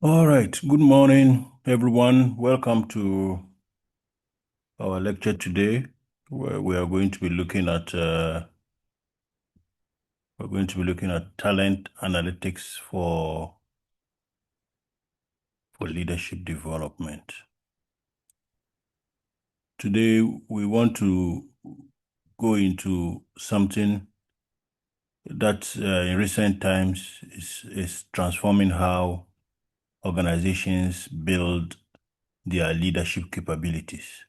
All right. Good morning, everyone. Welcome to our lecture today, where we are going to be looking at talent analytics for leadership development. Today, we want to go into something that in recent times is transforming how organizations build their leadership capabilities,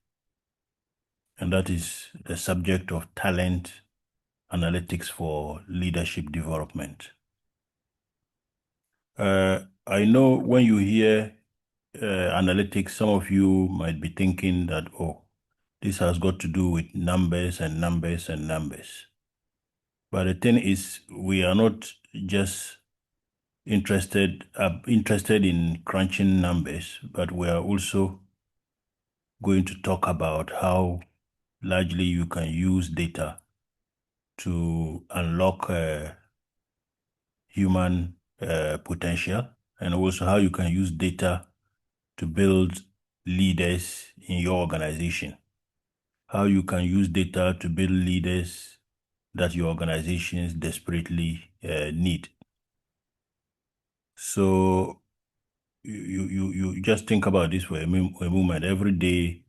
and that is the subject of talent analytics for leadership development. I know when you hear analytics, some of you might be thinking that, oh, this has got to do with numbers and numbers and numbers. But the thing is, we are not just interested in crunching numbers, but we are also going to talk about how largely you can use data to unlock human potential, and also how you can use data to build leaders in your organization, how you can use data to build leaders that your organizations desperately need. So you just think about this for a moment. Every day,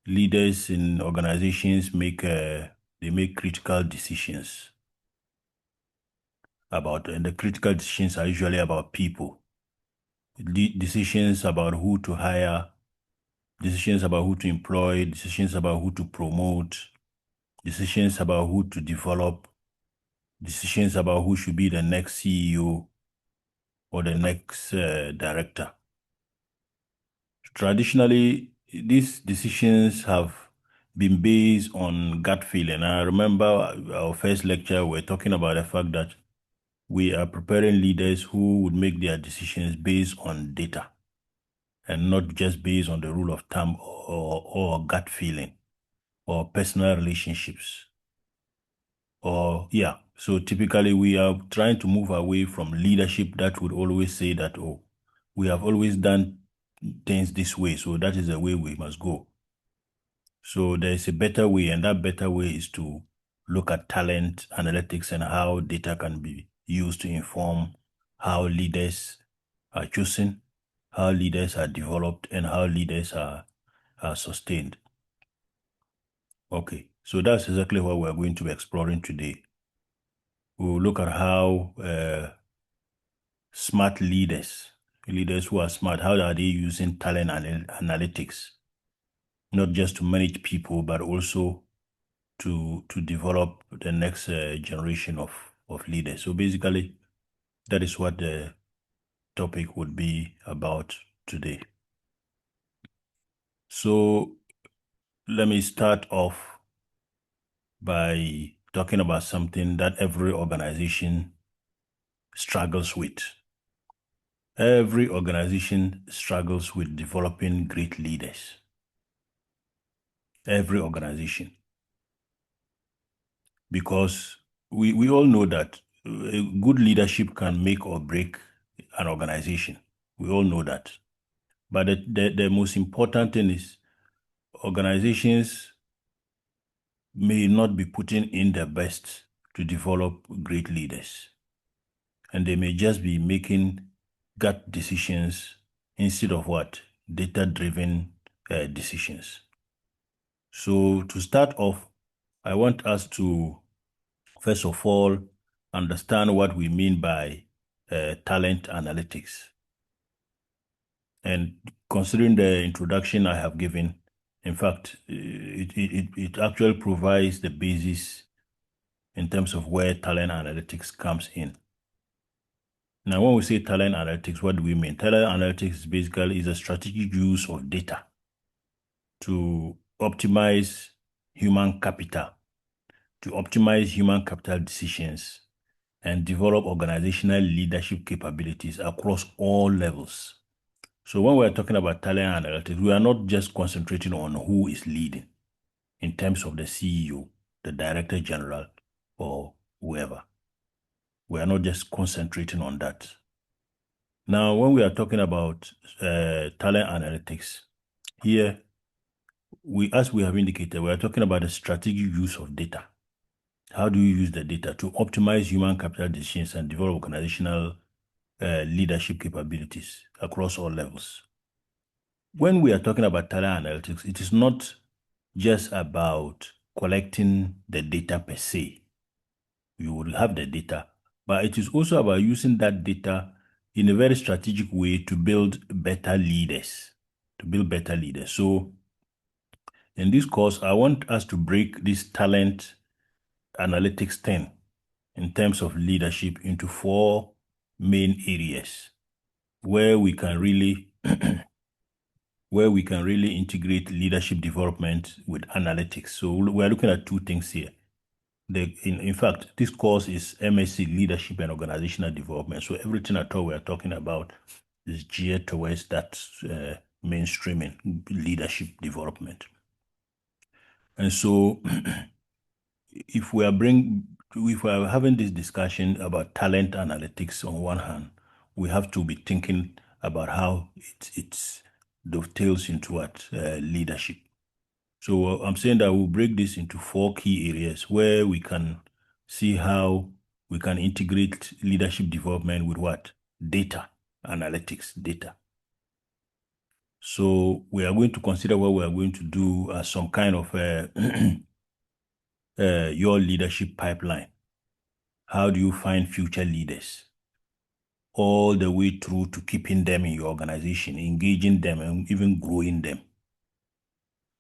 leaders in organizations make critical decisions and the critical decisions are usually about people. Decisions about who to hire, decisions about who to employ, decisions about who to promote, decisions about who to develop, decisions about who should be the next CEO or the next director. Traditionally, these decisions have been based on gut feeling. I remember our first lecture, we were talking about the fact that we are preparing leaders who would make their decisions based on data and not just based on the rule of thumb or gut feeling or personal relationships. So typically we are trying to move away from leadership that would always say that, oh, we have always done things this way, so that is the way we must go. So there's a better way, and that better way is to look at talent analytics and how data can be used to inform how leaders are chosen, how leaders are developed, and how leaders are sustained. Okay, so that's exactly what we're going to be exploring today. We'll look at how smart leaders who are smart, how are they using talent analytics, not just to manage people, but also to develop the next generation of leaders. So basically, that is what the topic would be about today. So let me start off by talking about something that every organization struggles with. Every organization struggles with developing great leaders. Every organization. Because we all know that good leadership can make or break an organization. We all know that. But the most important thing is organizations may not be putting in their best to develop great leaders. And they may just be making gut decisions instead of what? Data-driven decisions. So to start off, I want us to, first of all, understand what we mean by talent analytics. And considering the introduction I have given, in fact, it actually provides the basis in terms of where talent analytics comes in. Now, when we say talent analytics, what do we mean? Talent analytics basically is a strategic use of data to optimize human capital, decisions and develop organizational leadership capabilities across all levels. So when we're talking about talent analytics, we are not just concentrating on who is leading in terms of the CEO, the director general, or whoever. We are not just concentrating on that. Now, when we are talking about talent analytics, here, as we have indicated, we are talking about the strategic use of data. How do you use the data to optimize human capital decisions and develop organizational leadership capabilities across all levels? When we are talking about talent analytics, it is not just about collecting the data per se. You will have the data, but it is also about using that data in a very strategic way to build better leaders, So in this course, I want us to break this talent analytics thing in terms of leadership into four main areas where we can really integrate leadership development with analytics. So we're looking at two things here. In fact, this course is MSc Leadership and Organizational Development. So everything at all we are talking about is geared towards that mainstreaming leadership development. And so if we are having this discussion about talent analytics on one hand, we have to be thinking about how it dovetails into what leadership. So I'm saying that we'll break this into four key areas where we can see how we can integrate leadership development with what? Data, analytics, data. So we are going to consider what we are going to do as some kind of your leadership pipeline. How do you find future leaders? All the way through to keeping them in your organization, engaging them, and even growing them.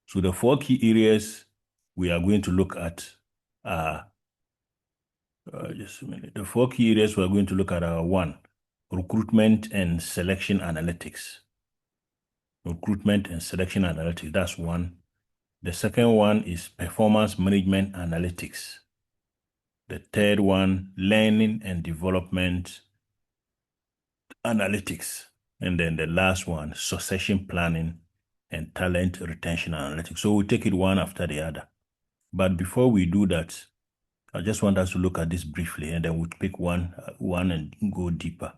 So the four key areas we are going to look at are, just a minute. The four key areas we are going to look at are one, recruitment and selection analytics. Recruitment and selection analytics, that's one. The second one is performance management analytics. The third one, learning and development analytics. And then the last one, succession planning and talent retention analytics. So we'll take it one after the other. But before we do that, I just want us to look at this briefly, and then we'll pick one and go deeper.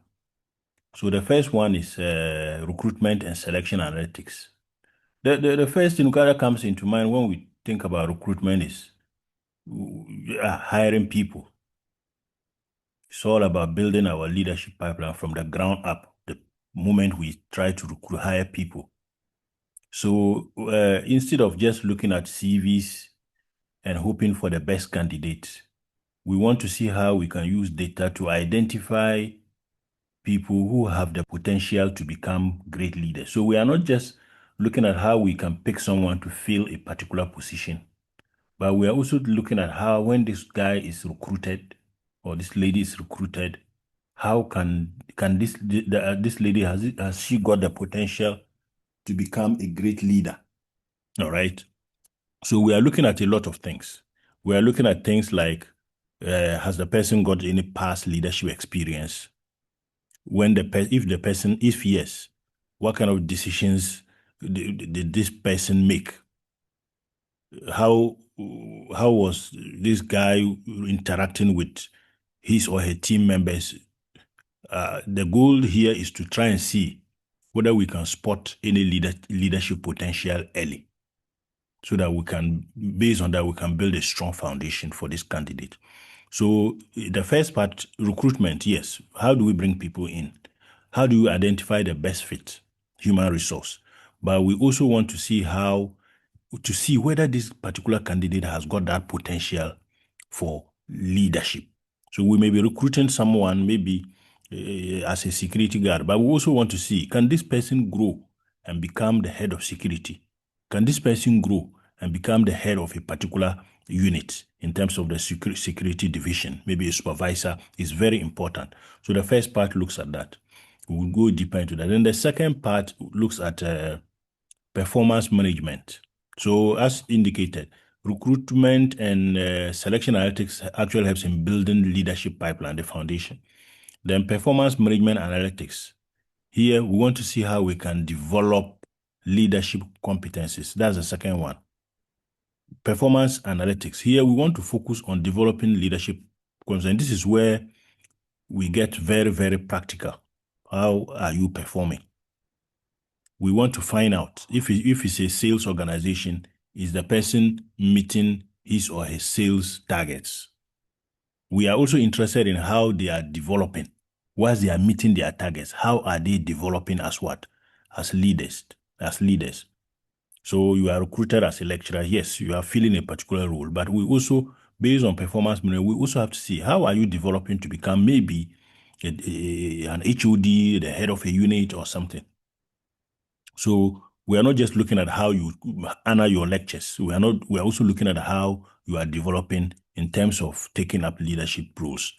So the first one is recruitment and selection analytics. The first thing that comes into mind when we think about recruitment is hiring people. It's all about building our leadership pipeline from the ground up, the moment we try to hire people. So instead of just looking at CVs and hoping for the best candidates, we want to see how we can use data to identify people who have the potential to become great leaders. So we are not just looking at how we can pick someone to fill a particular position, but we are also looking at how, when this guy is recruited or this lady is recruited, how can this lady, has she got the potential to become a great leader? All right. So we are looking at a lot of things. We are looking at things like, has the person got any past leadership experience? If yes, what kind of decisions did this person make? How was this guy interacting with his or her team members? The goal here is to try and see whether we can spot any leadership potential early, so that based on that, we can build a strong foundation for this candidate. So the first part, recruitment, yes. How do we bring people in? How do you identify the best fit, human resource? But we also want to see whether this particular candidate has got that potential for leadership. So we may be recruiting someone maybe as a security guard, but we also want to see, can this person grow and become the head of security? Can this person grow and become the head of a particular unit in terms of the security division? Maybe a supervisor is very important. So the first part looks at that. We'll go deeper into that. Then the second part looks at performance management. So as indicated, recruitment and selection analytics actually helps in building leadership pipeline, the foundation. Then performance management analytics. Here, we want to see how we can develop leadership competencies. That's the second one. Performance analytics. Here, we want to focus on developing leadership competencies. And this is where we get very, very practical. how are you performing? We want to find out if it's a sales organization, is the person meeting his or his sales targets? We are also interested in how they are developing. Once they are meeting their targets, how are they developing as what? As leaders. As leaders. So you are recruited as a lecturer. Yes, you are filling a particular role, but we also, based on performance management, we also have to see how are you developing to become maybe an HOD, the head of a unit or something. So we are not just looking at how you honor your lectures. We are also looking at how you are developing in terms of taking up leadership roles.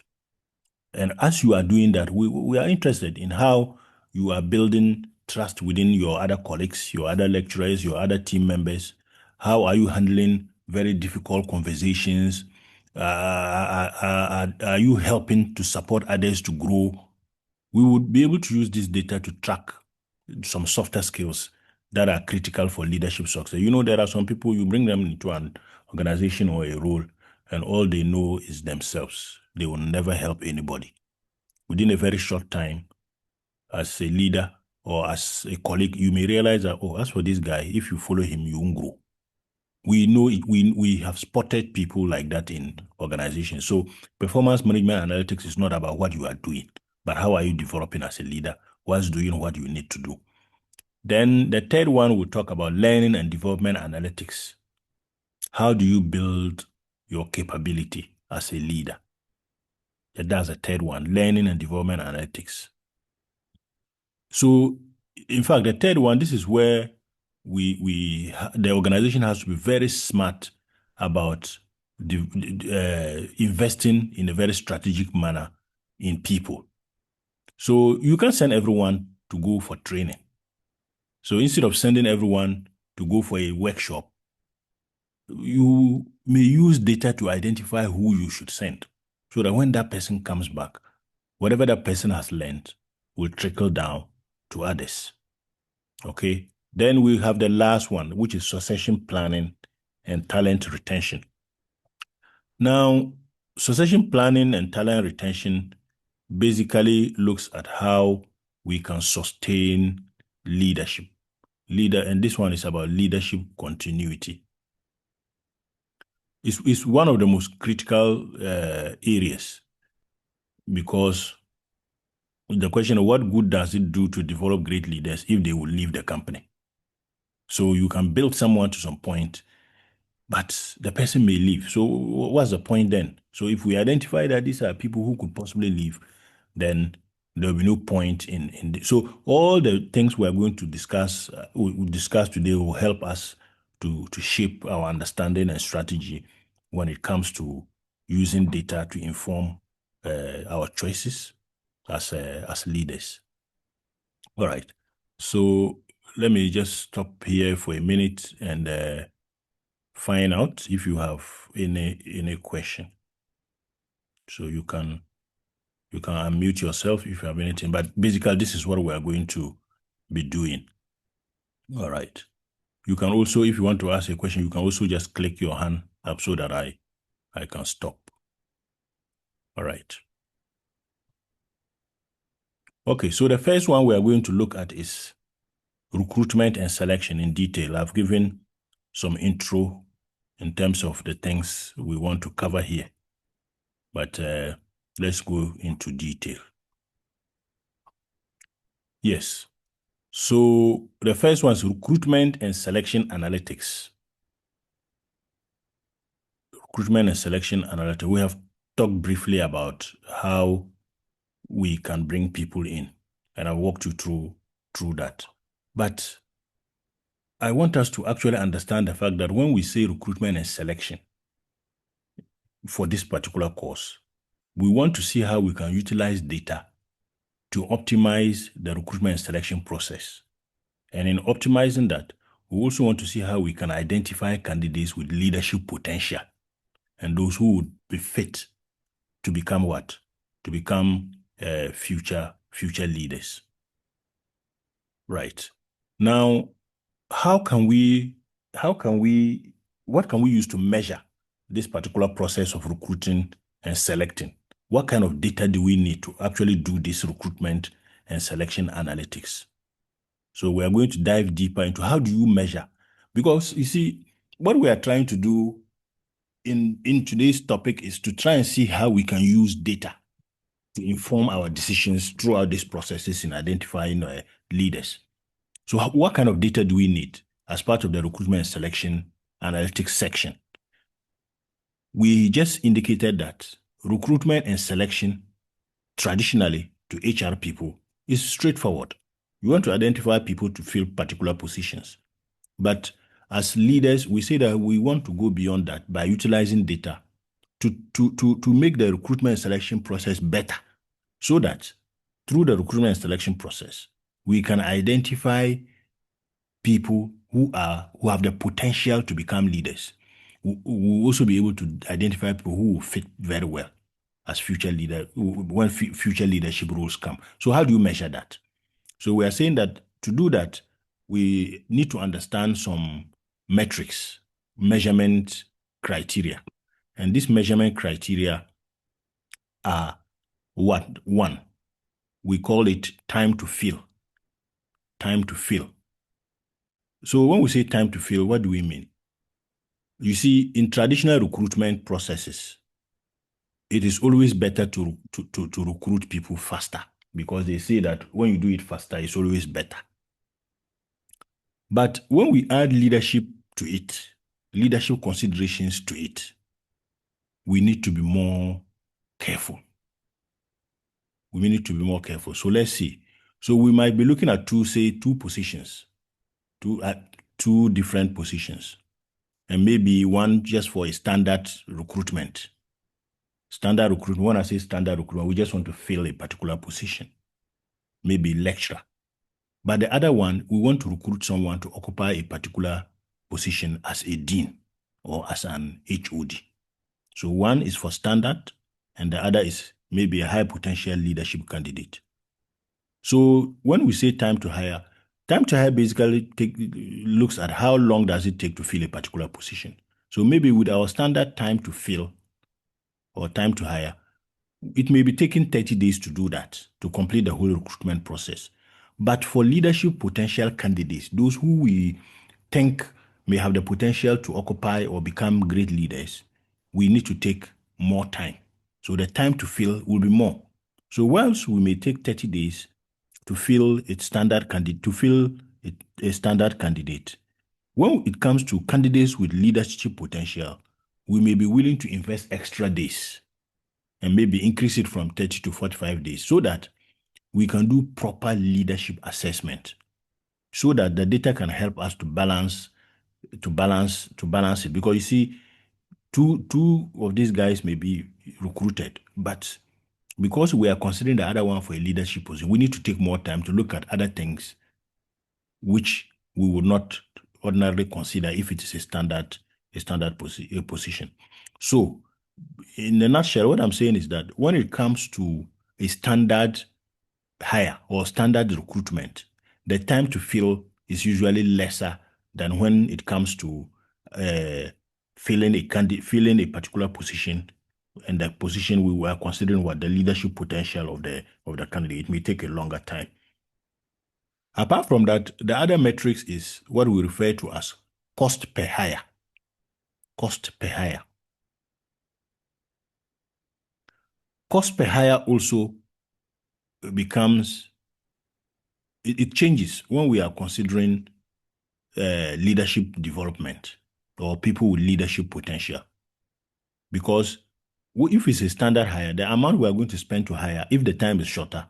And as you are doing that, we are interested in how you are building trust within your other colleagues, your other lecturers, your other team members. How are you handling very difficult conversations? Are you helping to support others to grow? We would be able to use this data to track some softer skills that are critical for leadership success. You know, there are some people, you bring them into an organization or a role, and all they know is themselves. They will never help anybody. Within a very short time, as a leader or as a colleague, you may realize that, oh, as for this guy, if you follow him, you won't grow. We know it, we have spotted people like that in organizations. So performance management analytics is not about what you are doing, but how are you developing as a leader? What's doing what you need to do? Then the third one, we'll talk about learning and development analytics. How do you build your capability as a leader? That's the third one, learning and development analytics. So, in fact, the third one, this is where the organization has to be very smart about investing in a very strategic manner in people. So you can send everyone to go for training. So instead of sending everyone to go for a workshop, you may use data to identify who you should send so that when that person comes back, whatever that person has learned will trickle down to others. Okay. Then we have the last one, which is succession planning and talent retention. Now, succession planning and talent retention basically looks at how we can sustain leadership. And this one is about leadership continuity. It's one of the most critical areas because the question of what good does it do to develop great leaders if they will leave the company? So you can build someone to some point, but the person may leave. So what's the point then? So if we identify that these are people who could possibly leave, then there will be no point in so all the things we are going to discuss, we discuss today will help us to shape our understanding and strategy when it comes to using data to inform our choices as leaders. All right. So let me just stop here for a minute and find out if you have any question. So you can unmute yourself if you have anything. But basically, this is what we are going to be doing. All right. You can also, if you want to ask a question, you can also just click your hand up so that I can stop. All right. Okay, so the first one we are going to look at is recruitment and selection in detail. I've given some intro in terms of the things we want to cover here. But let's go into detail. Yes. So the first one is recruitment and selection analytics. Recruitment and selection analytics. We have talked briefly about how we can bring people in, and I've walked you through that. But I want us to actually understand the fact that when we say recruitment and selection for this particular course, we want to see how we can utilize data to optimize the recruitment and selection process. And in optimizing that, we also want to see how we can identify candidates with leadership potential and those who would be fit to become what? To become future leaders. Right. Now, what can we use to measure this particular process of recruiting and selecting? What kind of data do we need to actually do this recruitment and selection analytics. So we are going to dive deeper into how do you measure? Because you see, what we are trying to do in today's topic is to try and see how we can use data to inform our decisions throughout these processes in identifying leaders. So what kind of data do we need as part of the recruitment and selection analytics section? We just indicated that recruitment and selection traditionally to HR people is straightforward. You want to identify people to fill particular positions. But as leaders, we say that we want to go beyond that by utilizing data to make the recruitment and selection process better, so that through the recruitment and selection process, we can identify people who have the potential to become leaders. We'll also be able to identify people who will fit very well as future leader when future leadership roles come. So how do you measure that? So we are saying that to do that, we need to understand some metrics, measurement criteria. And these measurement criteria are what? One, we call it time to fill. Time to fill. So when we say time to fill, what do we mean? You see, in traditional recruitment processes, it is always better to recruit people faster, because they say that when you do it faster, it's always better. But when we add leadership to it, leadership considerations to it, we need to be more careful. We need to be more careful. So let's see. So we might be looking at two positions, two different positions, and maybe one just for a standard recruitment. Standard recruitment, when I say standard recruitment, we just want to fill a particular position, maybe lecturer. But the other one, we want to recruit someone to occupy a particular position as a dean or as an HOD. So one is for standard, and the other is maybe a high potential leadership candidate. So when we say time to hire basically looks at how long does it take to fill a particular position. So maybe with our standard time to fill or time to hire, it may be taking 30 days to do that, to complete the whole recruitment process. But for leadership potential candidates, those who we think may have the potential to occupy or become great leaders, we need to take more time. So the time to fill will be more. So whilst we may take 30 days to fill a standard candidate, when it comes to candidates with leadership potential, we may be willing to invest extra days and maybe increase it from 30 to 45 days so that we can do proper leadership assessment, so that the data can help us to balance it. Because you see, two of these guys may be recruited, but because we are considering the other one for a leadership position, we need to take more time to look at other things which we would not ordinarily consider if it is a standard position. So in a nutshell, what I'm saying is that when it comes to a standard hire or standard recruitment, the time to fill is usually lesser than when it comes to filling a particular position, and the position we were considering what the leadership potential of the candidate. It may take a longer time. Apart from that, the other metrics is what we refer to as cost per hire. Cost per hire. Cost per hire also it changes when we are considering leadership development or people with leadership potential. Because if it's a standard hire, the amount we are going to spend to hire, if the time is shorter,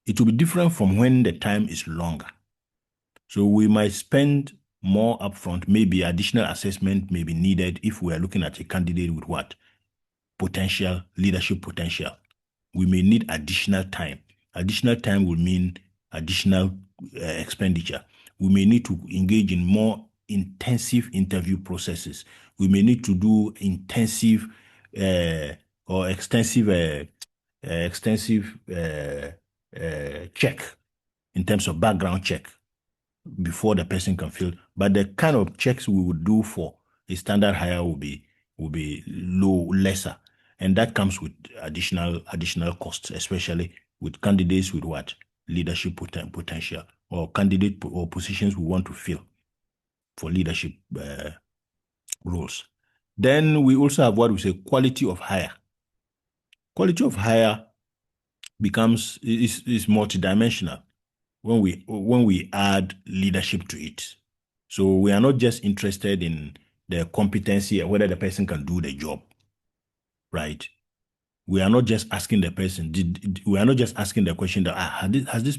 it will be different from when the time is longer. So we might spend more upfront, maybe additional assessment may be needed if we are looking at a candidate with what? Potential, leadership potential. We may need additional time. Additional time will mean additional expenditure. We may need to engage in more intensive interview processes. We may need to do intensive or extensive check in terms of background check before the person can fill. But the kind of checks we would do for a standard hire will be lesser. And that comes with additional costs, especially with candidates with what? leadership potential or candidate or positions we want to fill for leadership roles. Then we also have what we say quality of hire. Quality of hire is multidimensional when we add leadership to it. So we are not just interested in the competency and whether the person can do the job, right? We are not just asking the person. We are not just asking the question that has this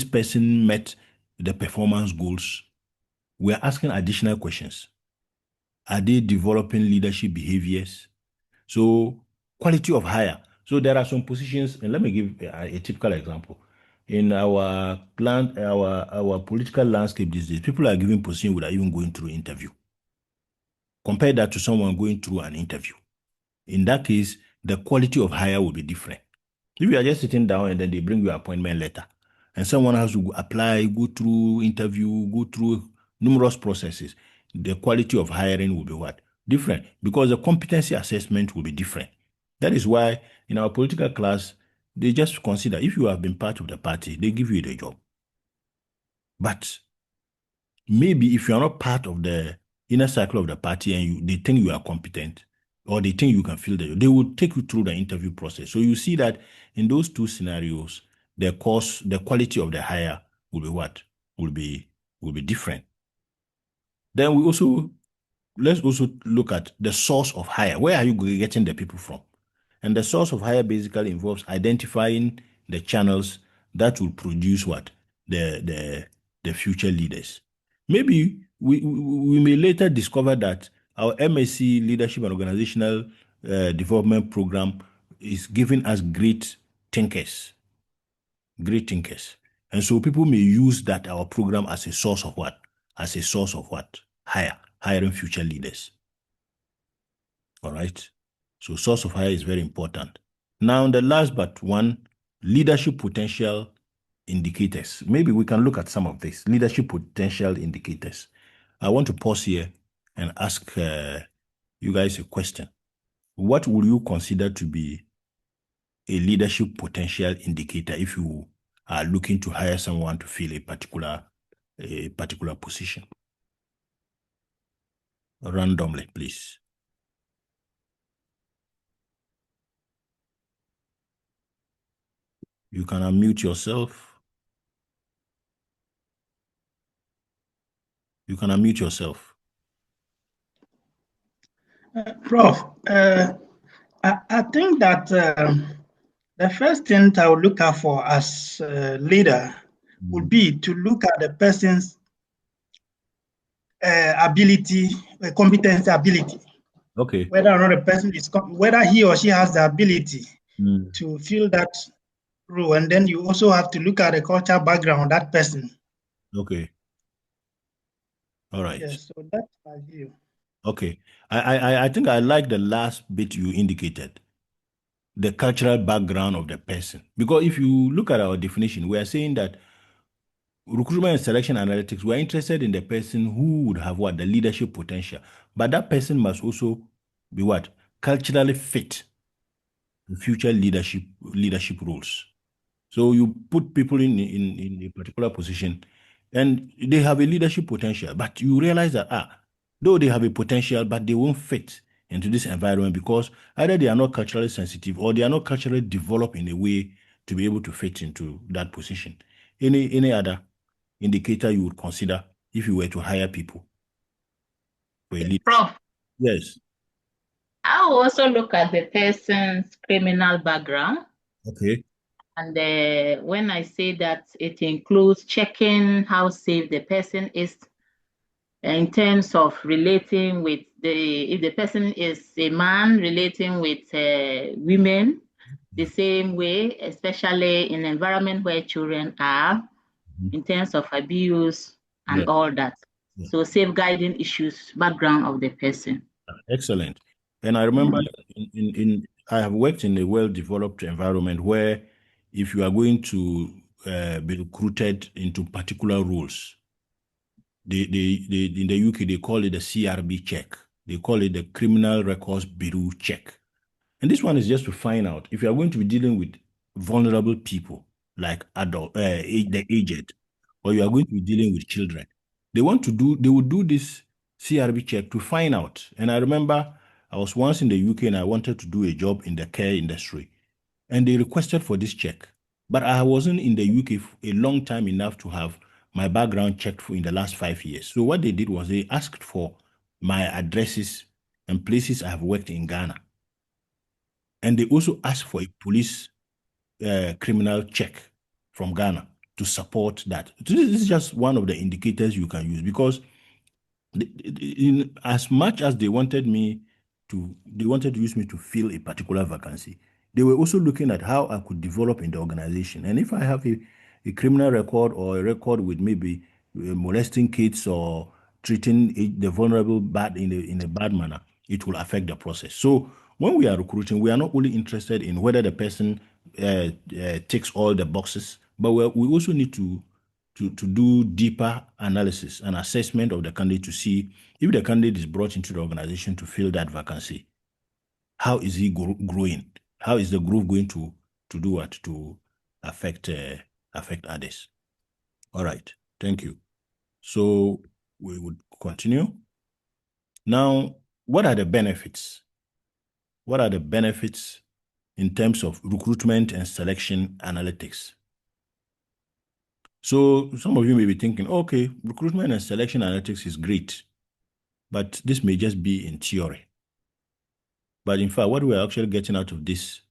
person met the performance goals? We are asking additional questions. Are they developing leadership behaviors? So quality of hire. So there are some positions, and let me give a typical example. In our political landscape these days, people are given position without even going through interview. Compare that to someone going through an interview. In that case, the quality of hire will be different. If you are just sitting down and then they bring you appointment letter, and someone has to apply, go through interview, go through numerous processes, the quality of hiring will be what? Different, because the competency assessment will be different. That is why in our political class, they just consider if you have been part of the party, they give you the job. But maybe if you are not part of the inner circle of the party and they think you are competent or they think you can fill the job, they will take you through the interview process. So you see that in those two scenarios, the quality of the hire will be what? Will be different. Then let's also look at the source of hire. Where are you getting the people from? And the source of hire basically involves identifying the channels that will produce what? The future leaders. Maybe we may later discover that our MSc Leadership and Organizational Development Program is giving us great thinkers. And so people may use that our program as a source of what? As a source of what? Hiring future leaders. All right. So source of hire is very important. Now, the last but one, leadership potential indicators. Maybe we can look at some of this leadership potential indicators. I want to pause here and ask you guys a question. What would you consider to be a leadership potential indicator if you are looking to hire someone to fill a particular position? Randomly, please. You can unmute yourself. You can unmute yourself. Prof, I think that the first thing I would look out for as a leader would be to look at the person's ability, competency ability. Okay. Whether or not the person whether he or she has the ability to fill that role. And then you also have to look at the cultural background of that person. Okay. All right. Yes, so that's my view. Okay. I think I like the last bit you indicated, the cultural background of the person. Because if you look at our definition, we are saying that recruitment and selection analytics, we're interested in the person who would have what? The leadership potential. But that person must also be what? Culturally fit in future leadership roles. So you put people in a particular position and they have a leadership potential, but you realize that, though they have a potential, but they won't fit into this environment because either they are not culturally sensitive or they are not culturally developed in a way to be able to fit into that position. Any other indicator you would consider if you were to hire people for a leader? Prof, Yes. I will also look at the person's criminal background. Okay. And when I say that, it includes checking how safe the person is in terms of relating with if the person is a man relating with women the same way, especially in an environment where children are, in terms of abuse and all that. Yeah. So safeguarding issues, background of the person. Excellent. And I remember I have worked in a well-developed environment where if you are going to be recruited into particular roles, in the UK, they call it the CRB check. They call it the Criminal Records Bureau check. And this one is just to find out if you are going to be dealing with vulnerable people, like the aged, or you are going to be dealing with children. They would do this CRB check to find out. And I remember I was once in the UK and I wanted to do a job in the care industry, and they requested for this check. But I wasn't in the UK for a long time enough to have my background checked for in the last 5 years. So what they did was they asked for my addresses and places I have worked in Ghana. And they also asked for a police criminal check from Ghana to support that. This is just one of the indicators you can use, because in as much as they wanted to use me to fill a particular vacancy, they were also looking at how I could develop in the organization. And if I have a criminal record, or a record with maybe molesting kids or treating the vulnerable bad in a bad manner, it will affect the process. So when we are recruiting, we are not only interested in whether the person ticks all the boxes, but we also need to do deeper analysis and assessment of the candidate to see if the candidate is brought into the organization to fill that vacancy. How is he growing? How is the growth going to do what? To affect others. All right. Thank you. So we would continue. Now, what are the benefits? What are the benefits in terms of recruitment and selection analytics? So some of you may be thinking, okay, recruitment and selection analytics is great, but this may just be in theory. But in fact, what we're actually getting out of this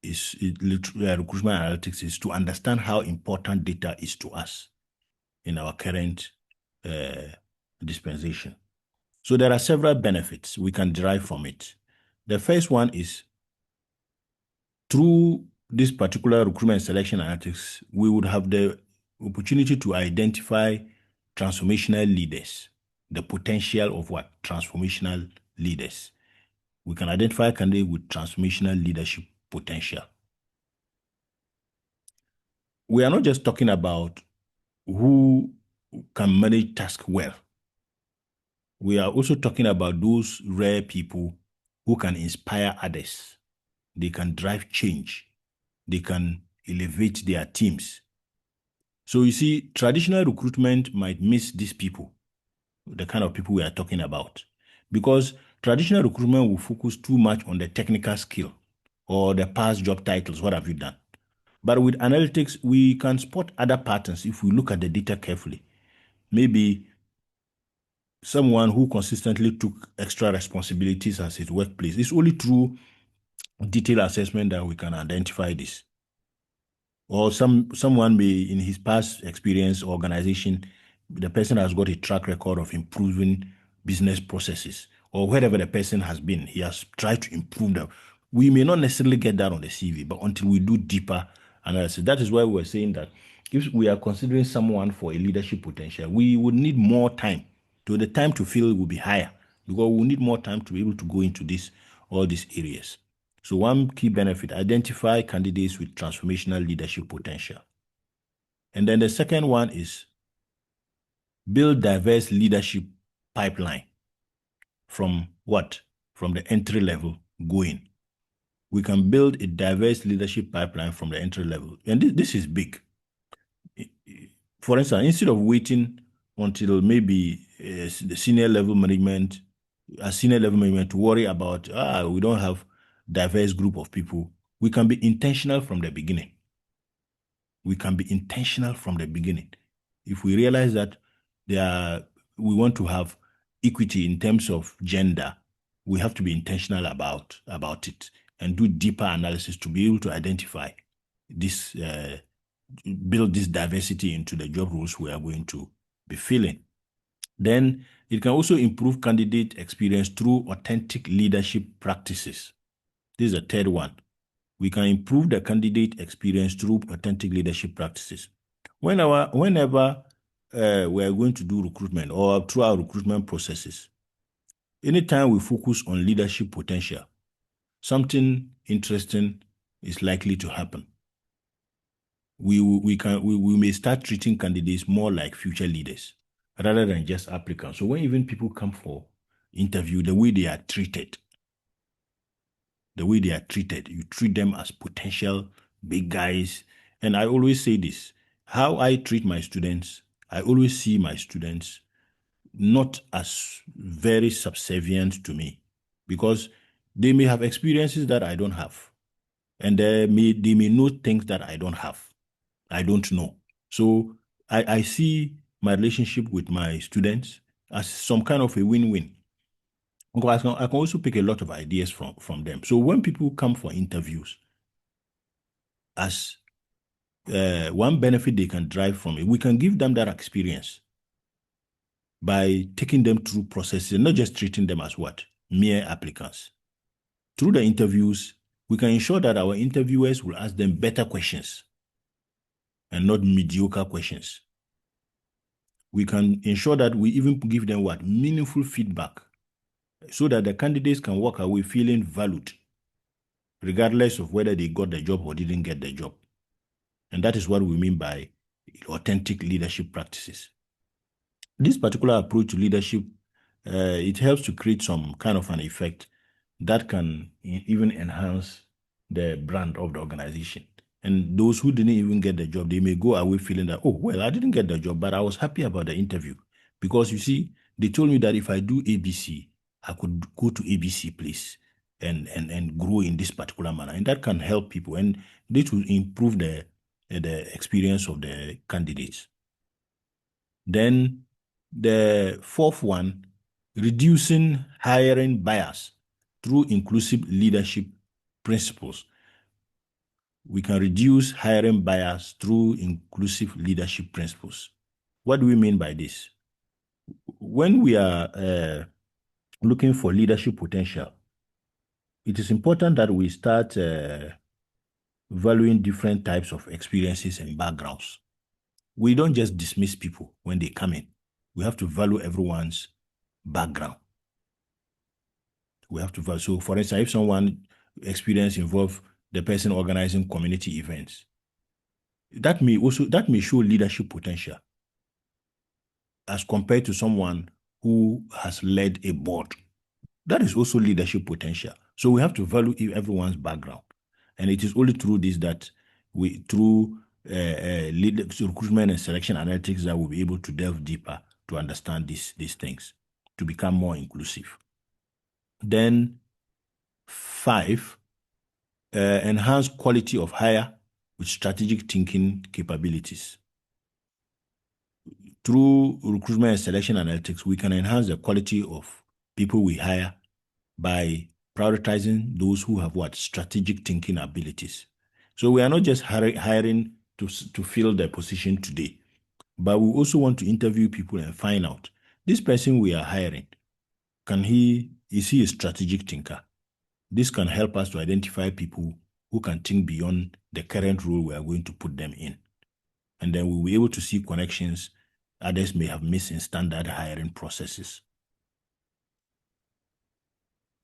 recruitment analytics is to understand how important data is to us in our current dispensation. So there are several benefits we can derive from it. The first one is, through this particular recruitment and selection analytics, we would have the opportunity to identify transformational leaders, the potential of what? Transformational leaders. We can identify candidates with transformational leadership potential. We are not just talking about who can manage tasks well. We are also talking about those rare people who can inspire others. They can drive change. They can elevate their teams. So you see, traditional recruitment might miss these people, the kind of people we are talking about, because traditional recruitment will focus too much on the technical skill or the past job titles. What have you done? But with analytics, we can spot other patterns if we look at the data carefully. Maybe someone who consistently took extra responsibilities at his workplace. It's only through detailed assessment that we can identify this. Or someone may, in his past experience or organization, the person has got a track record of improving business processes, or wherever the person has been, he has tried to improve them. We may not necessarily get that on the CV, but until we do deeper analysis, that is why we're saying that if we are considering someone for a leadership potential, we would need more time. So the time to fill will be higher, because we need more time to be able to go into all these areas. So one key benefit, identify candidates with transformational leadership potential. And then the second one is build diverse leadership pipeline from what? From the entry level going. We can build a diverse leadership pipeline from the entry level. And this is big. For instance, instead of waiting until maybe the senior level management to worry about, we don't have diverse group of people, we can be intentional from the beginning. We can be intentional from the beginning. If we realize that we want to have equity in terms of gender, we have to be intentional about it and do deeper analysis to be able to identify this, build this diversity into the job roles we are going to be filling. Then it can also improve candidate experience through authentic leadership practices. This is the third one. We can improve the candidate experience through authentic leadership practices. Whenever we are going to do recruitment or through our recruitment processes, anytime we focus on leadership potential, something interesting is likely to happen. We may start treating candidates more like future leaders rather than just applicants. So when even people come for interview, the way they are treated, you treat them as potential big guys, And I always say this, how I treat my students, I always see my students not as very subservient to me, because they may have experiences that I don't have, and they may know things that I don't have. I don't know. So I see my relationship with my students as some kind of a win-win. Because I can also pick a lot of ideas from them. So when people come for interviews, as one benefit they can drive from it, we can give them that experience by taking them through processes and not just treating them as what? Mere applicants. Through the interviews, we can ensure that our interviewers will ask them better questions and not mediocre questions. We can ensure that we even give them what? Meaningful feedback, so that the candidates can walk away feeling valued, regardless of whether they got the job or didn't get the job. And that is what we mean by authentic leadership practices. This particular approach to leadership, it helps to create some kind of an effect that can even enhance the brand of the organization. And those who didn't even get the job, they may go away feeling that, oh, well, I didn't get the job, but I was happy about the interview. Because you see, they told me that if I do ABC, I could go to ABC place and grow in this particular manner. And that can help people. And this will improve the experience of the candidates. Then the fourth one, reducing hiring bias through inclusive leadership principles. We can reduce hiring bias through inclusive leadership principles. What do we mean by this? When we are looking for leadership potential, it is important that we start valuing different types of experiences and backgrounds. We don't just dismiss people when they come in. We have to value everyone's background. We have to value. So, for instance, if someone experience involve the person organizing community events, that may show leadership potential as compared to someone who has led a board. That is also leadership potential. So we have to value everyone's background. And it is only through this that through recruitment and selection analytics, that we'll be able to delve deeper to understand these things, to become more inclusive. Then 5, enhance quality of hire with strategic thinking capabilities. Through recruitment and selection analytics, we can enhance the quality of people we hire by prioritizing those who have what? Strategic thinking abilities. So we are not just hiring to fill the position today, but we also want to interview people and find out, this person we are hiring, is he a strategic thinker? This can help us to identify people who can think beyond the current role we are going to put them in. And then we'll be able to see connections others may have missed in standard hiring processes.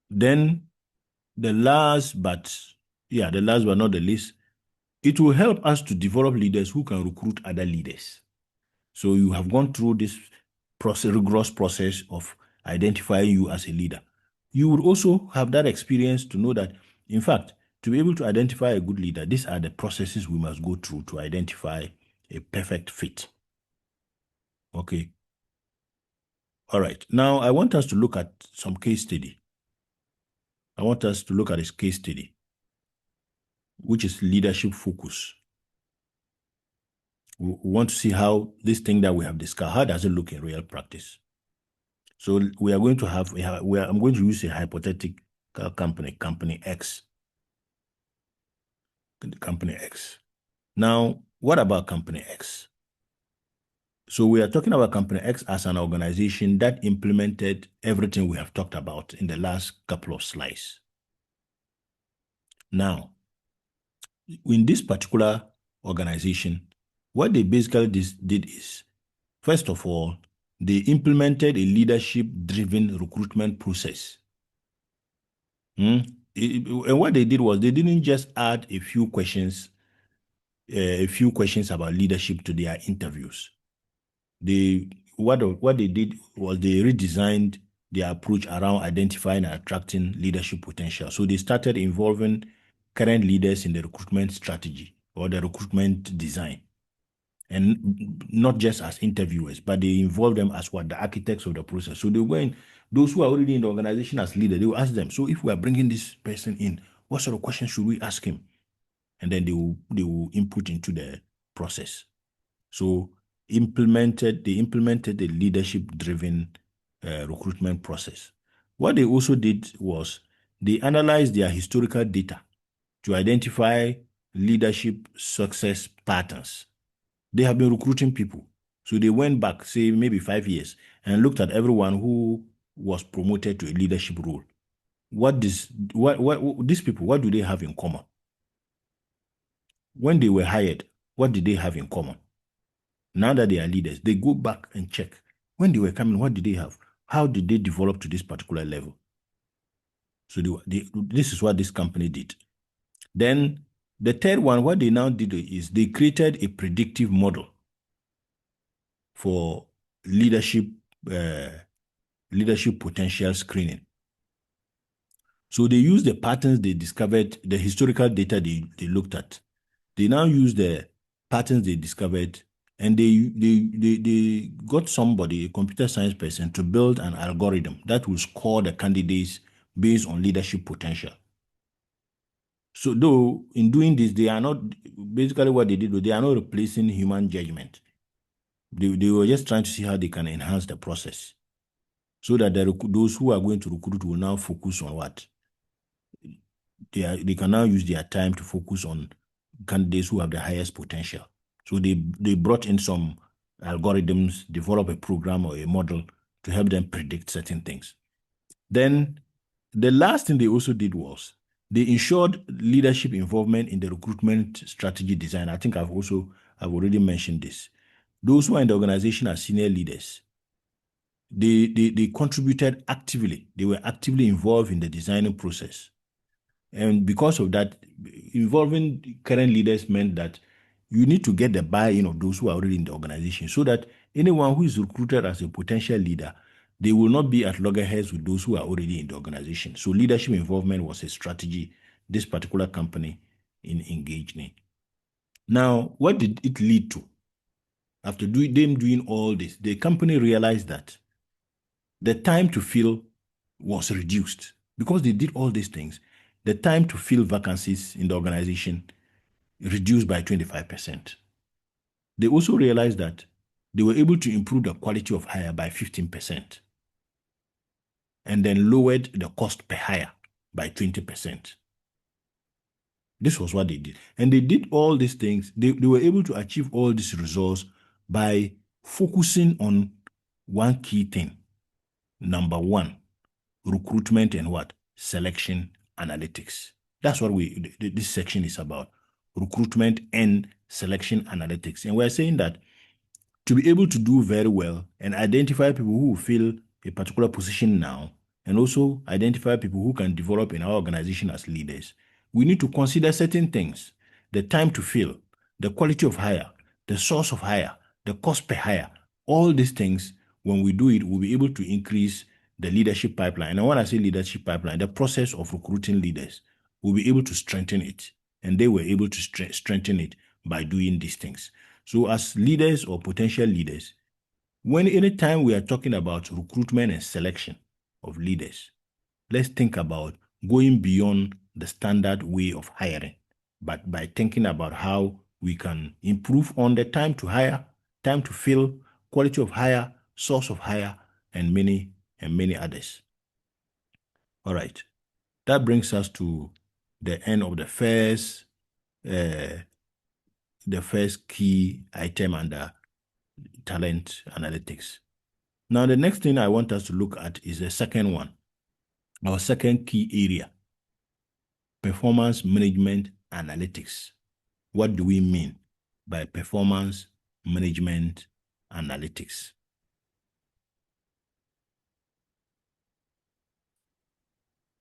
Then the last but not the least, it will help us to develop leaders who can recruit other leaders. So you have gone through this rigorous process of identifying you as a leader. You would also have that experience to know that, in fact, to be able to identify a good leader, these are the processes we must go through to identify a perfect fit. Okay. All right. Now, I want us to look at some case study. I want us to look at this case study, which is leadership focus. We want to see how this thing that we have discussed, how does it look in real practice? So we are going to I'm going to use a hypothetical company X. Company X. Now, what about company X? So we are talking about company X as an organization that implemented everything we have talked about in the last couple of slides. Now, in this particular organization, what they basically did is, first of all, they implemented a leadership-driven recruitment process. And what they did was they didn't just add a few questions about leadership to their interviews. What they did was they redesigned their approach around identifying and attracting leadership potential. So they started involving current leaders in the recruitment strategy or the recruitment design. And not just as interviewers, but they involve them as what? The architects of the process. So they went, those who are already in the organization as leader, they will ask them, so if we are bringing this person in, what sort of questions should we ask him? And then they will input into the process. So they implemented the leadership-driven recruitment process. What they also did was they analyzed their historical data to identify leadership success patterns. They have been recruiting people. So they went back, say maybe 5 years, and looked at everyone who was promoted to a leadership role. What these people, what do they have in common? When they were hired, what did they have in common? Now that they are leaders, they go back and check. When they were coming, what did they have? How did they develop to this particular level? So this is what this company did. Then the third one, what they now did is they created a predictive model for leadership potential screening. So they used the patterns they discovered, the historical data they looked at. They now use the patterns they discovered, and they got somebody, a computer science person, to build an algorithm that will score the candidates based on leadership potential. So though in doing this, they are not, basically what they did, they are not replacing human judgment. They were just trying to see how they can enhance the process so that those who are going to recruit will now focus on what? They can now use their time to focus on candidates who have the highest potential. So they brought in some algorithms, develop a program or a model to help them predict certain things. Then the last thing they also did was they ensured leadership involvement in the recruitment strategy design. I think I've already mentioned this. Those who are in the organization as senior leaders, they contributed actively. They were actively involved in the designing process. And because of that, involving current leaders meant that you need to get the buy-in of those who are already in the organization so that anyone who is recruited as a potential leader, they will not be at loggerheads with those who are already in the organization. So leadership involvement was a strategy this particular company engaged in. Now, what did it lead to? After them doing all this, the company realized that the time to fill was reduced because they did all these things. The time to fill vacancies in the organization reduced by 25%. They also realized that they were able to improve the quality of hire by 15% and then lowered the cost per hire by 20%. This was what they did. And they did all these things. They were able to achieve all these results by focusing on one key thing. Number one, recruitment and what? Selection analytics. That's what this section is about. Recruitment and selection analytics. And we're saying that to be able to do very well and identify people who will fill a particular position now, and also identify people who can develop in our organization as leaders, we need to consider certain things: the time to fill, the quality of hire, the source of hire, the cost per hire. All these things, when we do it, we'll be able to increase the leadership pipeline. And when I say leadership pipeline, the process of recruiting leaders, we'll be able to strengthen it. And they were able to strengthen it by doing these things. So as leaders or potential leaders, anytime we are talking about recruitment and selection of leaders, let's think about going beyond the standard way of hiring, but by thinking about how we can improve on the time to hire, time to fill, quality of hire, source of hire, and many others. All right. That brings us to the end of the first key item under talent analytics. Now, the next thing I want us to look at is the second one, our second key area, performance management analytics. What do we mean by performance management analytics?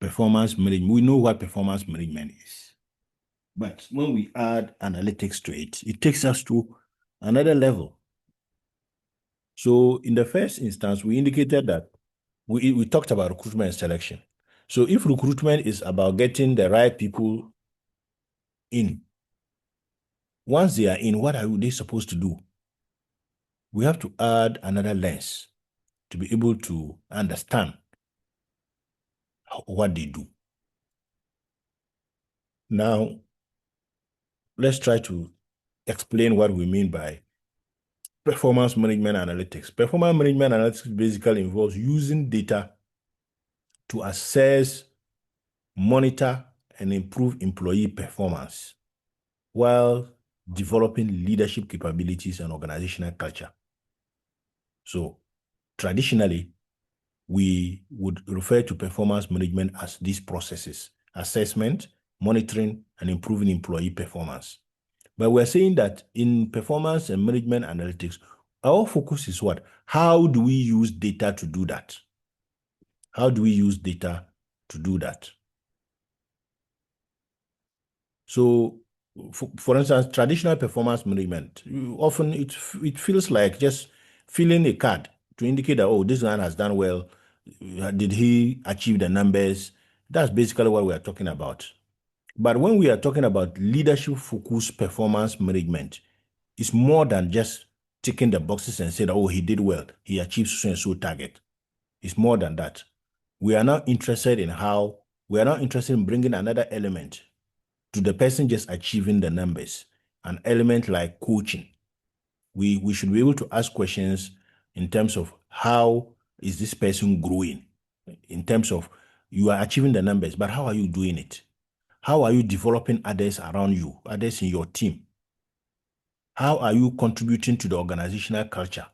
Performance management, we know what performance management is. But when we add analytics to it, it takes us to another level. So in the first instance, we indicated that we talked about recruitment and selection. So if recruitment is about getting the right people in, once they are in, what are they supposed to do? We have to add another lens to be able to understand what they do. Now, let's try to explain what we mean by performance management analytics. Performance management analytics basically involves using data to assess, monitor, and improve employee performance while developing leadership capabilities and organizational culture. So traditionally, we would refer to performance management as these processes: assessment, monitoring, and improving employee performance. But we're saying that in performance and management analytics, our focus is what? How do we use data to do that? How do we use data to do that? So, for instance, traditional performance management, often it feels like just filling a card to indicate that, oh, this man has done well. Did he achieve the numbers? That's basically what we are talking about. But when we are talking about leadership-focused performance management, it's more than just ticking the boxes and say that, oh, he did well, he achieved so and so target. It's more than that. We are now interested in bringing another element to the person just achieving the numbers, an element like coaching. We should be able to ask questions in terms of how is this person growing, in terms of you are achieving the numbers, but how are you doing it? How are you developing others around you, others in your team? How are you contributing to the organizational culture?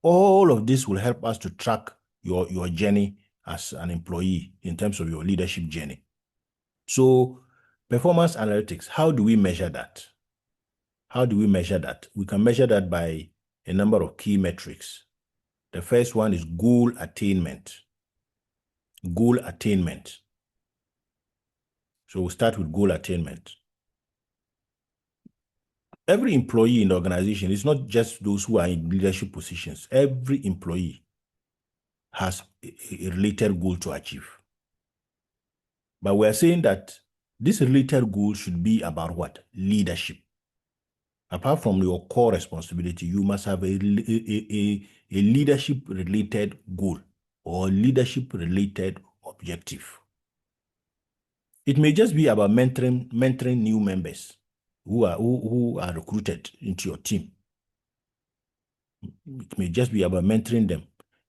All of this will help us to track your journey as an employee in terms of your leadership journey. So, performance analytics, how do we measure that? How do we measure that? We can measure that by a number of key metrics. The first one is goal attainment. Goal attainment. So we'll start with goal attainment. Every employee in the organization, it's not just those who are in leadership positions. Every employee has a related goal to achieve. But we're saying that this related goal should be about what? Leadership. Apart from your core responsibility, you must have a leadership-related goal or leadership-related objective. It may just be about mentoring new members who are recruited into your team. It may just be about mentoring them.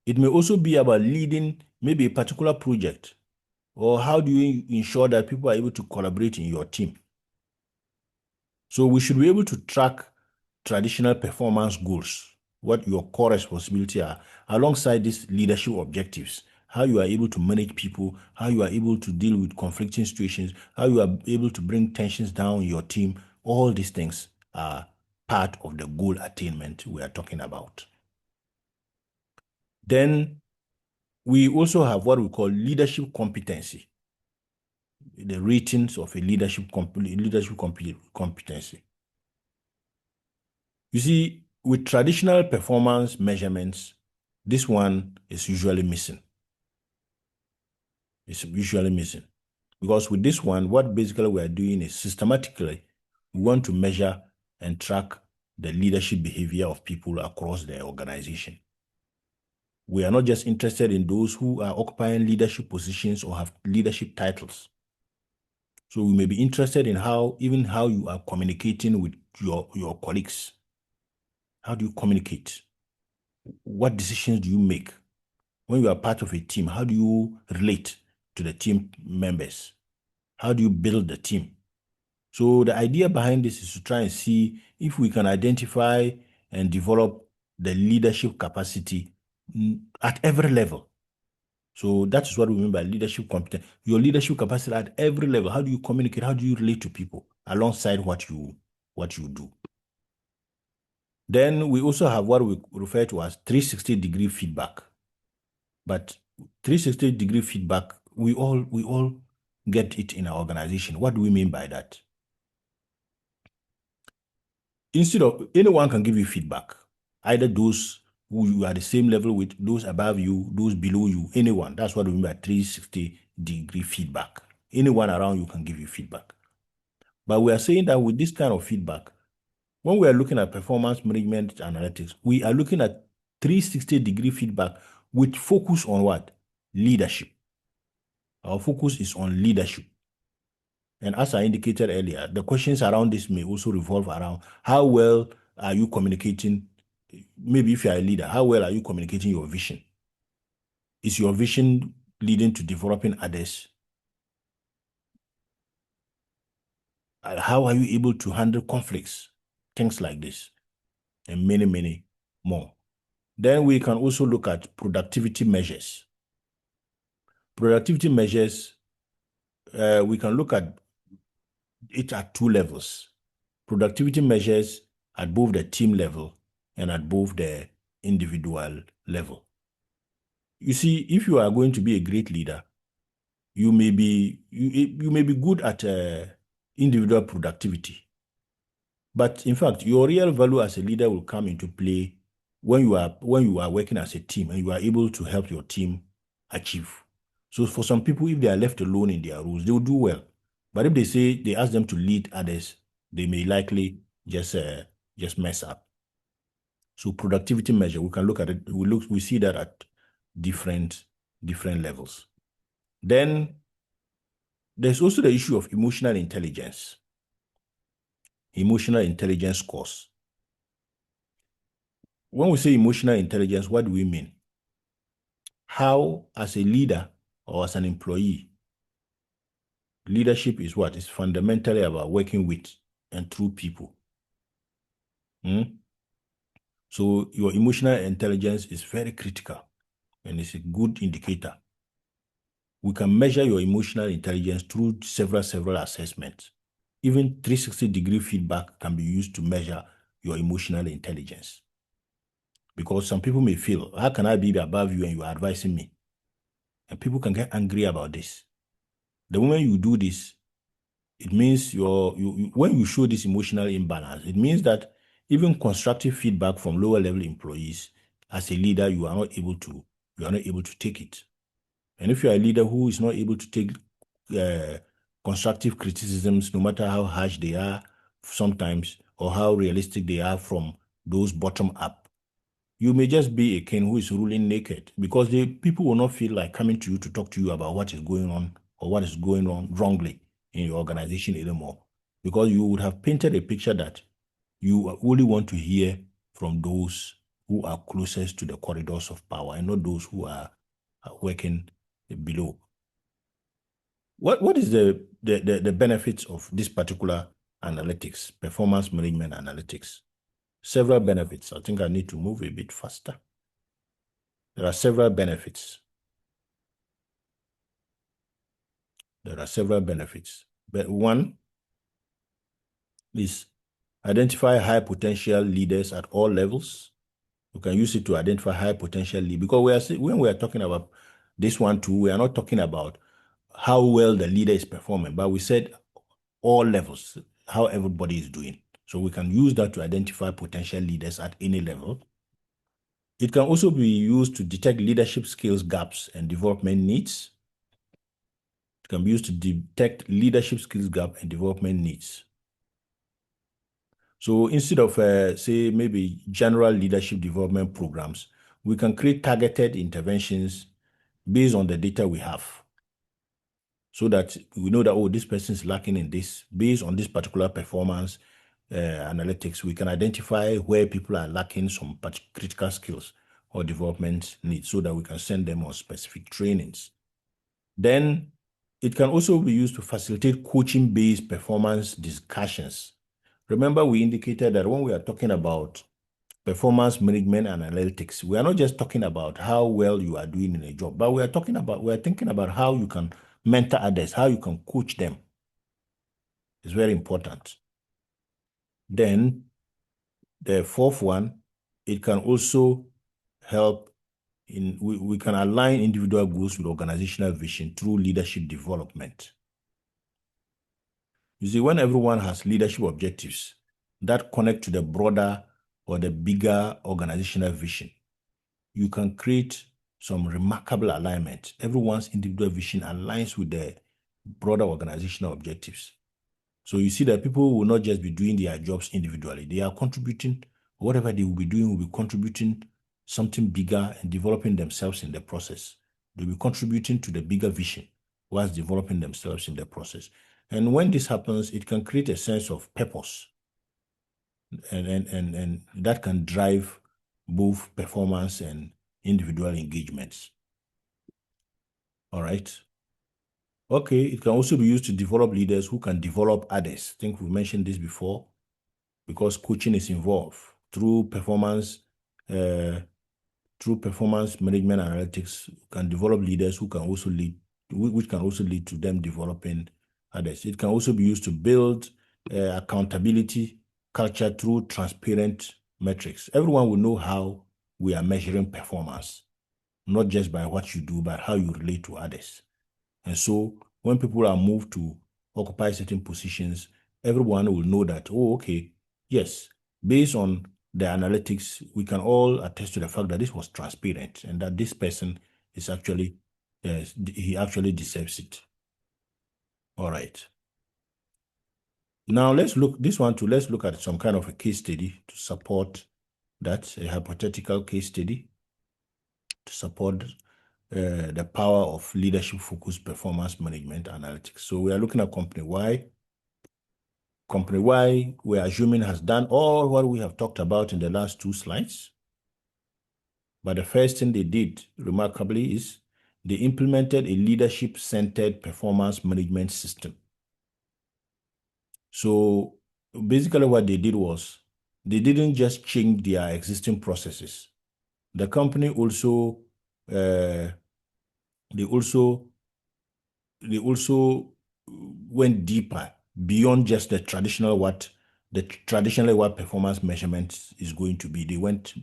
It may also be about leading maybe a particular project, or how do you ensure that people are able to collaborate in your team. So we should be able to track traditional performance goals, what your core responsibilities are, alongside these leadership objectives, how you are able to manage people, how you are able to deal with conflicting situations, how you are able to bring tensions down in your team. All these things are part of the goal attainment we are talking about. Then we also have what we call leadership competency, the ratings of a leadership competency. You see, with traditional performance measurements, this one is usually missing. It's usually missing. Because with this one, what basically we are doing is systematically, we want to measure and track the leadership behavior of people across the organization. We are not just interested in those who are occupying leadership positions or have leadership titles. So we may be interested in how you are communicating with your colleagues. How do you communicate? What decisions do you make? When you are part of a team, how do you relate to the team members? How do you build the team? So the idea behind this is to try and see if we can identify and develop the leadership capacity at every level. So that is what we mean by leadership competence. Your leadership capacity at every level. How do you communicate? How do you relate to people alongside what you do? Then we also have what we refer to as 360-degree feedback. But 360-degree feedback, we all get it in our organization. What do we mean by that? Instead of anyone can give you feedback, either those who you are the same level with, those above you, those below you, anyone. That's what we mean by 360-degree feedback. Anyone around you can give you feedback. But we are saying that with this kind of feedback, when we are looking at performance management analytics, we are looking at 360-degree feedback with focus on what? Leadership. Our focus is on leadership. And as I indicated earlier, the questions around this may also revolve around how well are you communicating? Maybe if you are a leader, how well are you communicating your vision? Is your vision leading to developing others? How are you able to handle conflicts? Things like this, and many, many more. Then we can also look at productivity measures. Productivity measures, we can look at it at two levels. Productivity measures at both the team level and at both the individual level. You see, if you are going to be a great leader, you may be good at individual productivity. But in fact, your real value as a leader will come into play when you are working as a team and you are able to help your team achieve. So for some people, if they are left alone in their roles, they will do well. But if they ask them to lead others, they may likely just mess up. So productivity measure, we can look at it. We see that at different levels. Then there's also the issue of emotional intelligence. Emotional intelligence scores. When we say emotional intelligence, what do we mean? How, as a leader or as an employee, leadership is what? It's fundamentally about working with and through people. So your emotional intelligence is very critical and it's a good indicator. We can measure your emotional intelligence through several assessments. Even 360-degree feedback can be used to measure your emotional intelligence. Because some people may feel, how can I be above you and you are advising me? And people can get angry about this. The moment you do this, it means when you show this emotional imbalance, it means that even constructive feedback from lower level employees, as a leader, you are not able to take it. And if you are a leader who is not able to take constructive criticisms, no matter how harsh they are sometimes, or how realistic they are from those bottom up, you may just be a king who is ruling naked, because the people will not feel like coming to you to talk to you about what is going on or what is going on wrongly in your organization anymore, because you would have painted a picture that you only want to hear from those who are closest to the corridors of power and not those who are working below. What is the benefits of this particular analytics, performance management analytics? Several benefits. I think I need to move a bit faster. There are several benefits. But one is identify high potential leaders at all levels. You can use it to identify high potential leaders, because when we are talking about this one too, we are not talking about how well the leader is performing, but we said all levels, how everybody is doing. So we can use that to identify potential leaders at any level. It can also be used to detect leadership skills gaps and development needs. It can be used to detect leadership skills gap and development needs. So instead of, say, maybe general leadership development programs, we can create targeted interventions based on the data we have, so that we know that, oh, this person is lacking in this. Based on this particular performance analytics, we can identify where people are lacking some critical skills or development needs, so that we can send them on specific trainings. Then it can also be used to facilitate coaching-based performance discussions. Remember, we indicated that when we are talking about performance management and analytics, we are not just talking about how well you are doing in a job, but we are thinking about how you can mentor others, how you can coach them. It's very important. Then the fourth one, it can also help we can align individual goals with organizational vision through leadership development. You see, when everyone has leadership objectives that connect to the broader or the bigger organizational vision, you can create some remarkable alignment. Everyone's individual vision aligns with the broader organizational objectives. So you see that people will not just be doing their jobs individually. They are contributing, whatever they will be doing will be contributing something bigger and developing themselves in the process. They'll be contributing to the bigger vision whilst developing themselves in the process. And when this happens, it can create a sense of purpose. And that can drive both performance and individual engagements. All right. Okay, it can also be used to develop leaders who can develop others. I think we mentioned this before, because coaching is involved through performance management analytics. Can develop leaders who can also lead, which can also lead to them developing others. It can also be used to build accountability culture through transparent metrics. Everyone will know how we are measuring performance, not just by what you do, but how you relate to others. And so when people are moved to occupy certain positions, everyone will know that, oh, okay, yes, based on the analytics, we can all attest to the fact that this was transparent and that this person is actually, he actually deserves it. All right. Now let's look at some kind of a case study to support that, a hypothetical case study to support the power of leadership-focused performance management analytics. So we are looking at company Y. Company Y, we are assuming, has done all what we have talked about in the last 2 slides. But the first thing they did, remarkably, is they implemented a leadership-centered performance management system. So basically what they did was, they didn't just change their existing processes. The company also, they also went deeper beyond just the traditionally what performance measurement is going to be. They went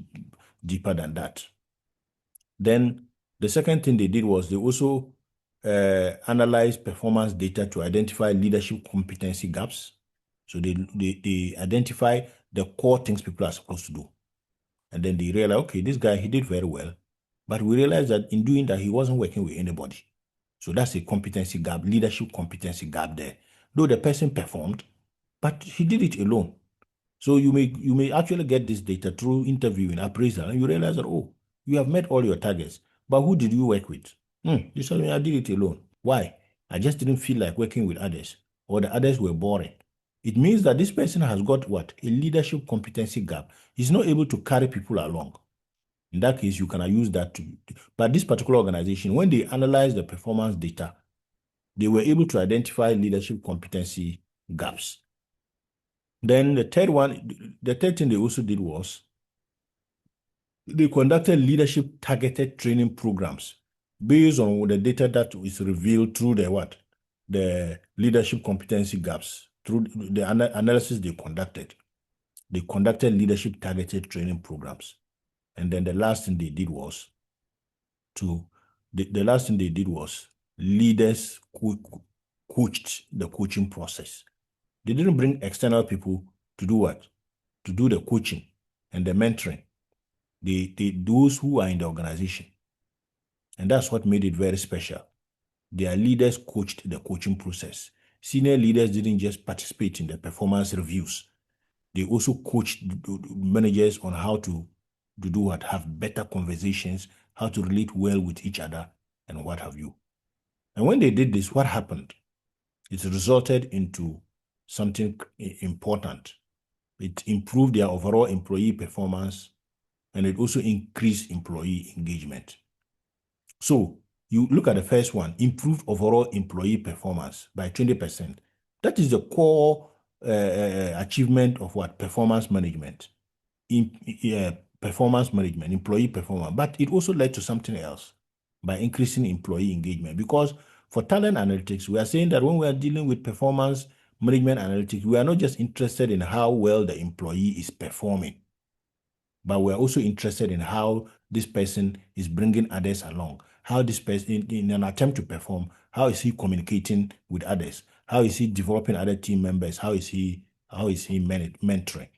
deeper than that. Then the second thing they did was they also analyzed performance data to identify leadership competency gaps. So they identify the core things people are supposed to do. And then they realize, okay, this guy, he did very well. But we realized that in doing that, he wasn't working with anybody. So that's a competency gap, leadership competency gap there. Though the person performed, but he did it alone. So you may actually get this data through interviewing, appraisal, and you realize that, oh, you have met all your targets, but who did you work with? You told me I did it alone. Why? I just didn't feel like working with others, or the others were boring. It means that this person has got what? A leadership competency gap. He's not able to carry people along. In that case, you can use that to, but this particular organization, when they analyzed the performance data, they were able to identify leadership competency gaps. Then the third thing they also did was they conducted leadership targeted training programs based on the data that is revealed through the leadership competency gaps, through the analysis they conducted. They conducted leadership targeted training programs. And then the last thing they did was leaders coached the coaching process. They didn't bring external people to do what? To do the coaching and the mentoring. Those who are in the organization. And that's what made it very special. Their leaders coached the coaching process. Senior leaders didn't just participate in the performance reviews. They also coached managers on how to do what? Have better conversations, how to relate well with each other, and what have you. And when they did this, what happened? It resulted into something important. It improved their overall employee performance, and it also increased employee engagement. So you look at the first one, improved overall employee performance by 20%. That is the core achievement of what? Performance management. Performance management, employee performance. But it also led to something else by increasing employee engagement. Because for talent analytics, we are saying that when we are dealing with performance management analytics, we are not just interested in how well the employee is performing, but we're also interested in how this person is bringing others along, how this person, in an attempt to perform, how is he communicating with others, how is he developing other team members, how is he mentoring.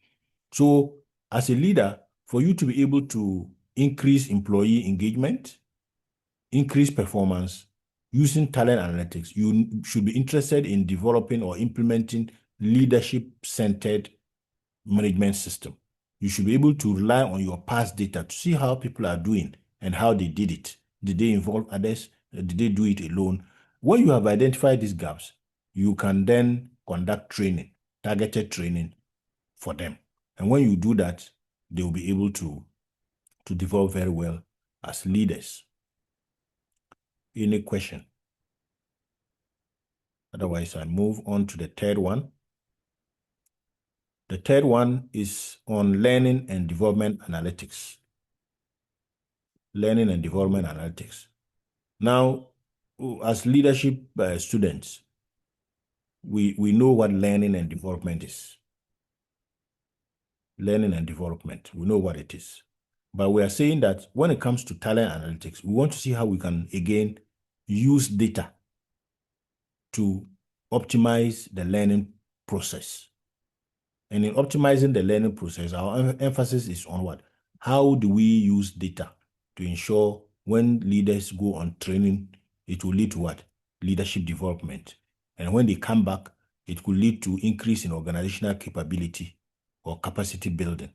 So as a leader, for you to be able to increase employee engagement, increase performance using talent analytics, you should be interested in developing or implementing leadership-centered management system. You should be able to rely on your past data to see how people are doing and how they did it. Did they involve others? Did they do it alone? When you have identified these gaps, you can then conduct training, targeted training for them. And when you do that, they will be able to develop very well as leaders. Any question? Otherwise, I move on to the third one. The third one is on learning and development analytics. Learning and development analytics. Now, as leadership students, we know what learning and development is. Learning and development, we know what it is. But we are saying that when it comes to talent analytics, we want to see how we can, again, use data to optimize the learning process. And in optimizing the learning process, our emphasis is on what? How do we use data to ensure when leaders go on training, it will lead to what? Leadership development. And when they come back, it could lead to increase in organizational capability or capacity building.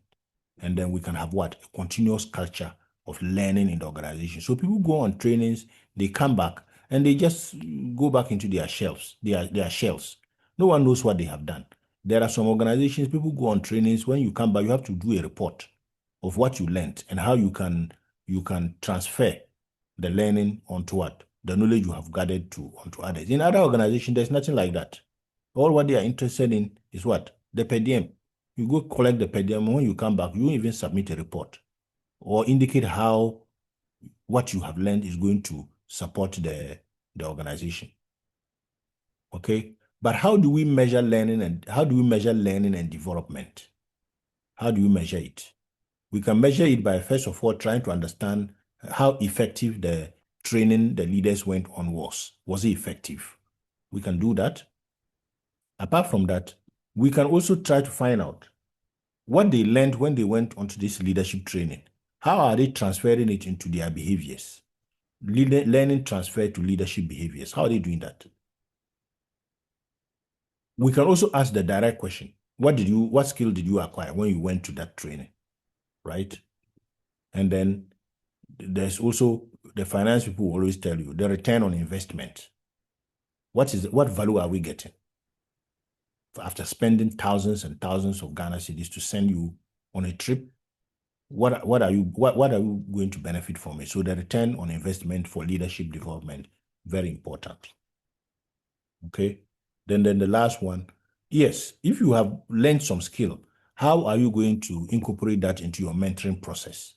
And then we can have what? A continuous culture of learning in the organization. So people go on trainings, they come back, and they just go back into their shells, their shells. No one knows what they have done. There are some organizations, people go on trainings. When you come back, you have to do a report of what you learned and how you can transfer the learning onto what? The knowledge you have gathered onto others. In other organizations, there's nothing like that. All what they are interested in is what? The per diem. You go collect the per diem. When you come back, you even submit a report or indicate how what you have learned is going to support the organization. Okay? But how do we measure learning and development? How do we measure it? We can measure it by, first of all, trying to understand how effective the training the leaders went on was. Was it effective? We can do that. Apart from that, we can also try to find out what they learned when they went onto this leadership training. How are they transferring it into their behaviors? Learning transfer to leadership behaviors. How are they doing that? We can also ask the direct question. What skill did you acquire when you went to that training? Right? And then there's also the finance people will always tell you the return on investment. What value are we getting after spending thousands and thousands of Ghana cedis to send you on a trip? What are you going to benefit from it? So the return on investment for leadership development, very important. Okay. Then the last one, yes, if you have learned some skill, how are you going to incorporate that into your mentoring process?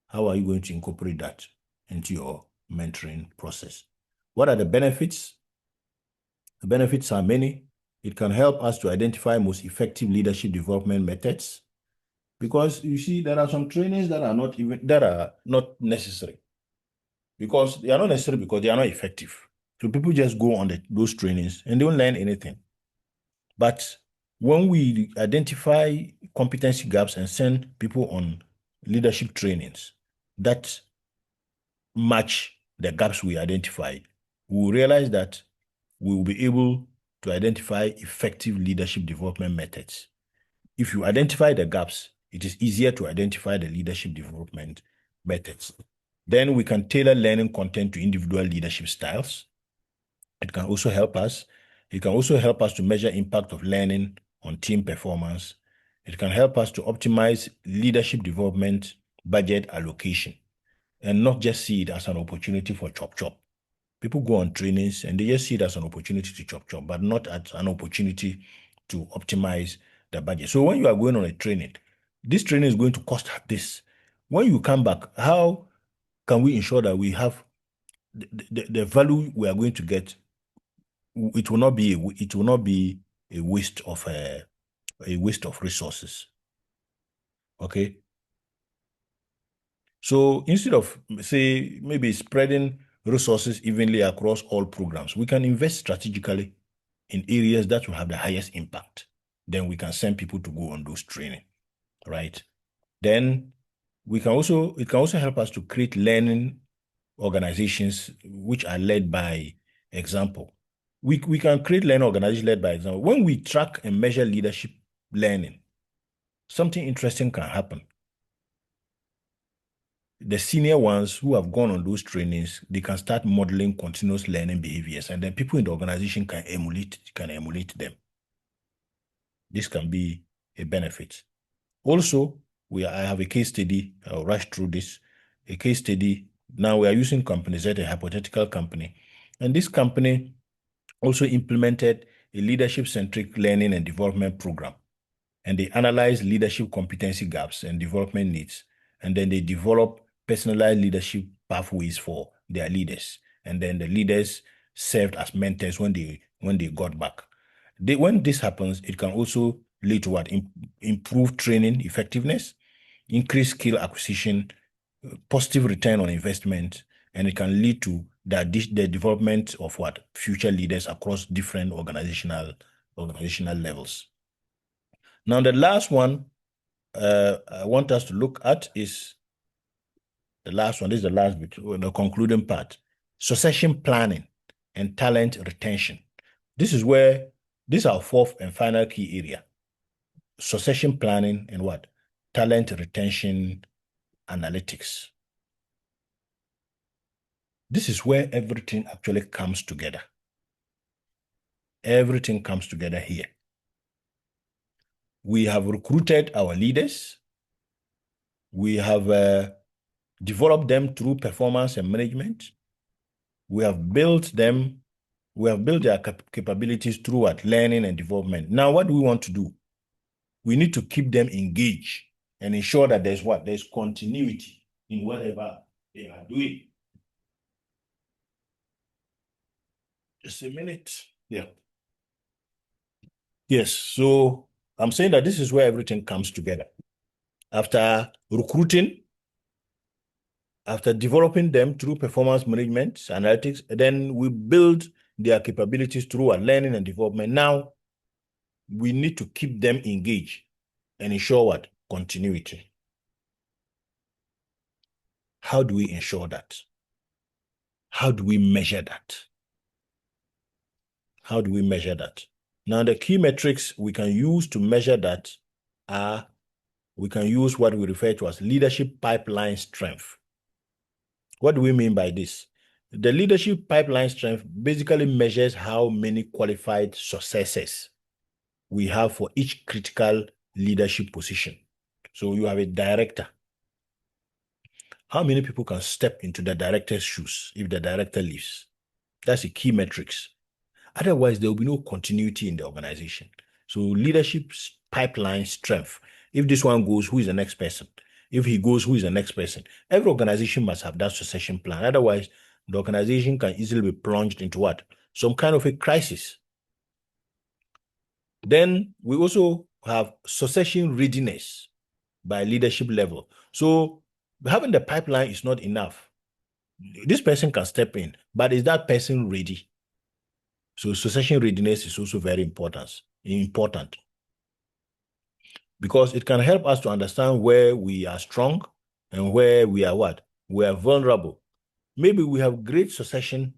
How are you going to incorporate that into your mentoring process? What are the benefits? The benefits are many. It can help us to identify most effective leadership development methods. Because you see, there are some trainings that are not necessary. Because they are not necessary because they are not effective. So people just go on those trainings and they don't learn anything. But when we identify competency gaps and send people on leadership trainings that match the gaps we identify, we will realize that we will be able to identify effective leadership development methods. If you identify the gaps, it is easier to identify the leadership development methods. Then we can tailor learning content to individual leadership styles. It can also help us. It can also help us to measure impact of learning on team performance. It can help us to optimize leadership development budget allocation and not just see it as an opportunity for chop. People go on trainings and they just see it as an opportunity to chop, but not as an opportunity to optimize the budget. So when you are going on a training, this training is going to cost this. When you come back, how can we ensure that we have the value we are going to get? It will not be a waste of resources. Okay. So instead of, say, maybe spreading resources evenly across all programs, we can invest strategically in areas that will have the highest impact. Then we can send people to go on those training, right? Then it can also help us to create learning organizations which are led by example. We can create learning organization led by example. When we track and measure leadership learning, something interesting can happen. The senior ones who have gone on those trainings, they can start modeling continuous learning behaviors, and then people in the organization can emulate them. This can be a benefit. Also, I have a case study. I'll rush through this. A case study. Now we are using companies at a hypothetical company, and this company also implemented a leadership-centric learning and development program. And they analyze leadership competency gaps and development needs. And then they develop personalized leadership pathways for their leaders. And then the leaders served as mentors when they got back. When this happens, it can also lead to what? Improved training effectiveness, increased skill acquisition, positive return on investment, and it can lead to the development of what? Future leaders across different organizational levels. Now, the last one I want us to look at is the last one. This is the last bit, the concluding part. Succession planning and talent retention. This is our fourth and final key area. Succession planning and what? Talent retention analytics. This is where everything actually comes together. Everything comes together here. We have recruited our leaders. We have developed them through performance and management. We have built them. We have built their capabilities through what? Learning and development. Now, what do we want to do? We need to keep them engaged and ensure that there's what? There's continuity in whatever they are doing. Just a minute. Yeah. Yes. So I'm saying that this is where everything comes together. After recruiting, after developing them through performance management, analytics, then we build their capabilities through our learning and development. Now, we need to keep them engaged and ensure what? Continuity. How do we ensure that? How do we measure that? How do we measure that? Now, the key metrics we can use to measure that are, we can use what we refer to as leadership pipeline strength. What do we mean by this? The leadership pipeline strength basically measures how many qualified successors we have for each critical leadership position. So you have a director. How many people can step into the director's shoes if the director leaves? That's a key metrics. Otherwise, there will be no continuity in the organization. So leadership pipeline strength. If this one goes, who is the next person? If he goes, who is the next person? Every organization must have that succession plan. Otherwise, the organization can easily be plunged into what? Some kind of a crisis. Then we also have succession readiness by leadership level. So having the pipeline is not enough. This person can step in, but is that person ready? So succession readiness is also very important because it can help us to understand where we are strong and where we are what? We are vulnerable. Maybe we have great succession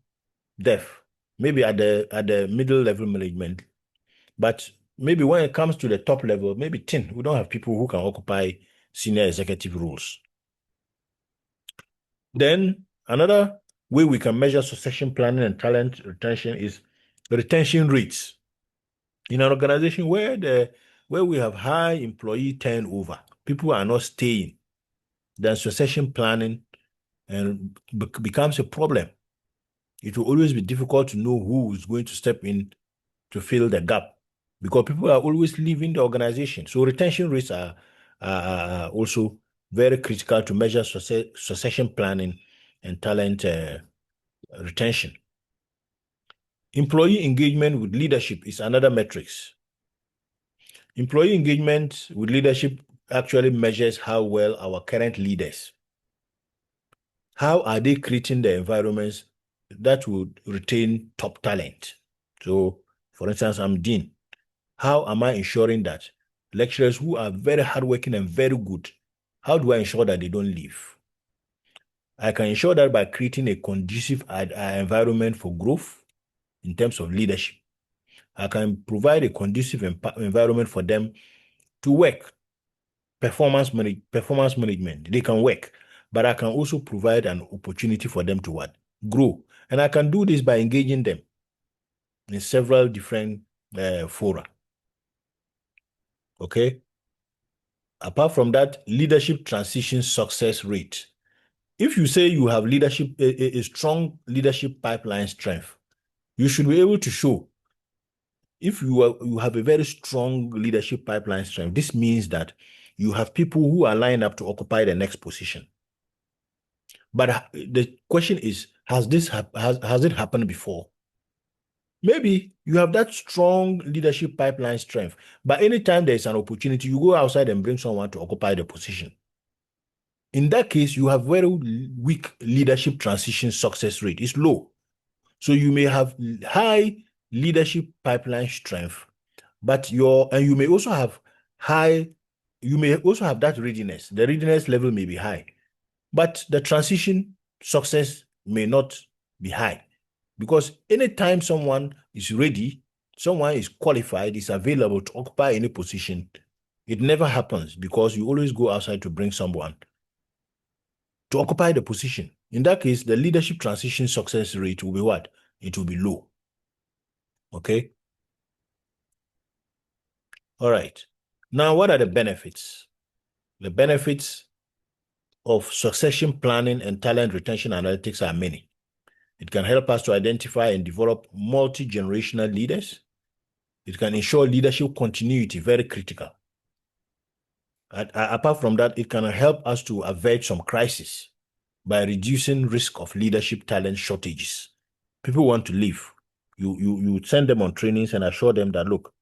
depth, maybe at the middle level management, but maybe when it comes to the top level, maybe 10, we don't have people who can occupy senior executive roles. Then another way we can measure succession planning and talent retention is retention rates. In an organization where we have high employee turnover, people are not staying, then succession planning becomes a problem. It will always be difficult to know who is going to step in to fill the gap because people are always leaving the organization. So retention rates are also very critical to measure succession planning and talent retention. Employee engagement with leadership is another metrics. Employee engagement with leadership actually measures how well our current leaders, how are they creating the environments that would retain top talent? So, for instance, I'm Dean. How am I ensuring that lecturers who are very hardworking and very good, how do I ensure that they don't leave? I can ensure that by creating a conducive environment for growth, in terms of leadership. I can provide a conducive environment for them to work. Performance management, they can work, but I can also provide an opportunity for them to what? Grow. And I can do this by engaging them in several different fora. Okay. Apart from that, leadership transition success rate. If you say you have leadership, a strong leadership pipeline strength, you should be able to show. If you have a very strong leadership pipeline strength, this means that you have people who are lined up to occupy the next position. But the question is, has it happened before? Maybe you have that strong leadership pipeline strength, but anytime there's an opportunity, you go outside and bring someone to occupy the position. In that case, you have very weak leadership transition success rate. It's low. So you may have high leadership pipeline strength, but you may also have that readiness. The readiness level may be high, but the transition success may not be high. Because anytime someone is ready, someone is qualified, is available to occupy any position, it never happens because you always go outside to bring someone to occupy the position. In that case, the leadership transition success rate will be what? It will be low. Okay? All right. Now, what are the benefits? The benefits of succession planning and talent retention analytics are many. It can help us to identify and develop multi-generational leaders. It can ensure leadership continuity, very critical. Apart from that, it can help us to avert some crisis by reducing risk of leadership talent shortages. People want to leave. You send them on trainings and assure them that, look,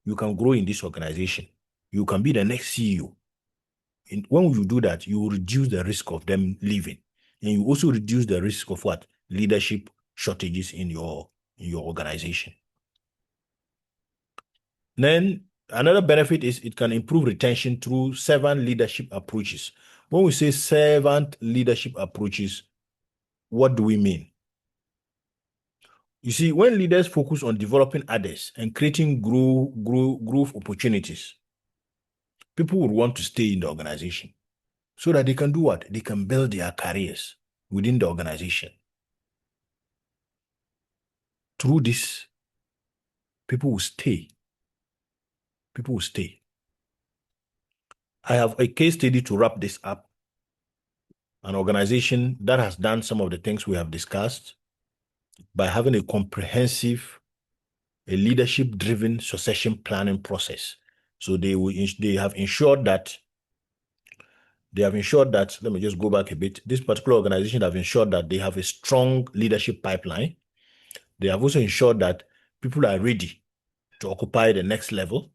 you can grow in this organization. You can be the next CEO. And when you do that, you will reduce the risk of them leaving. And you also reduce the risk of what? Leadership shortages in your organization. Then another benefit is it can improve retention through servant leadership approaches. When we say servant leadership approaches, what do we mean? You see, when leaders focus on developing others and creating growth opportunities, people would want to stay in the organization so that they can do what? They can build their careers within the organization. Through this, people will stay. People will stay. I have a case study to wrap this up. An organization that has done some of the things we have discussed by having a comprehensive, a leadership-driven succession planning process. So they have ensured that, let me just go back a bit. This particular organization have ensured that they have a strong leadership pipeline. They have also ensured that people are ready to occupy the next level.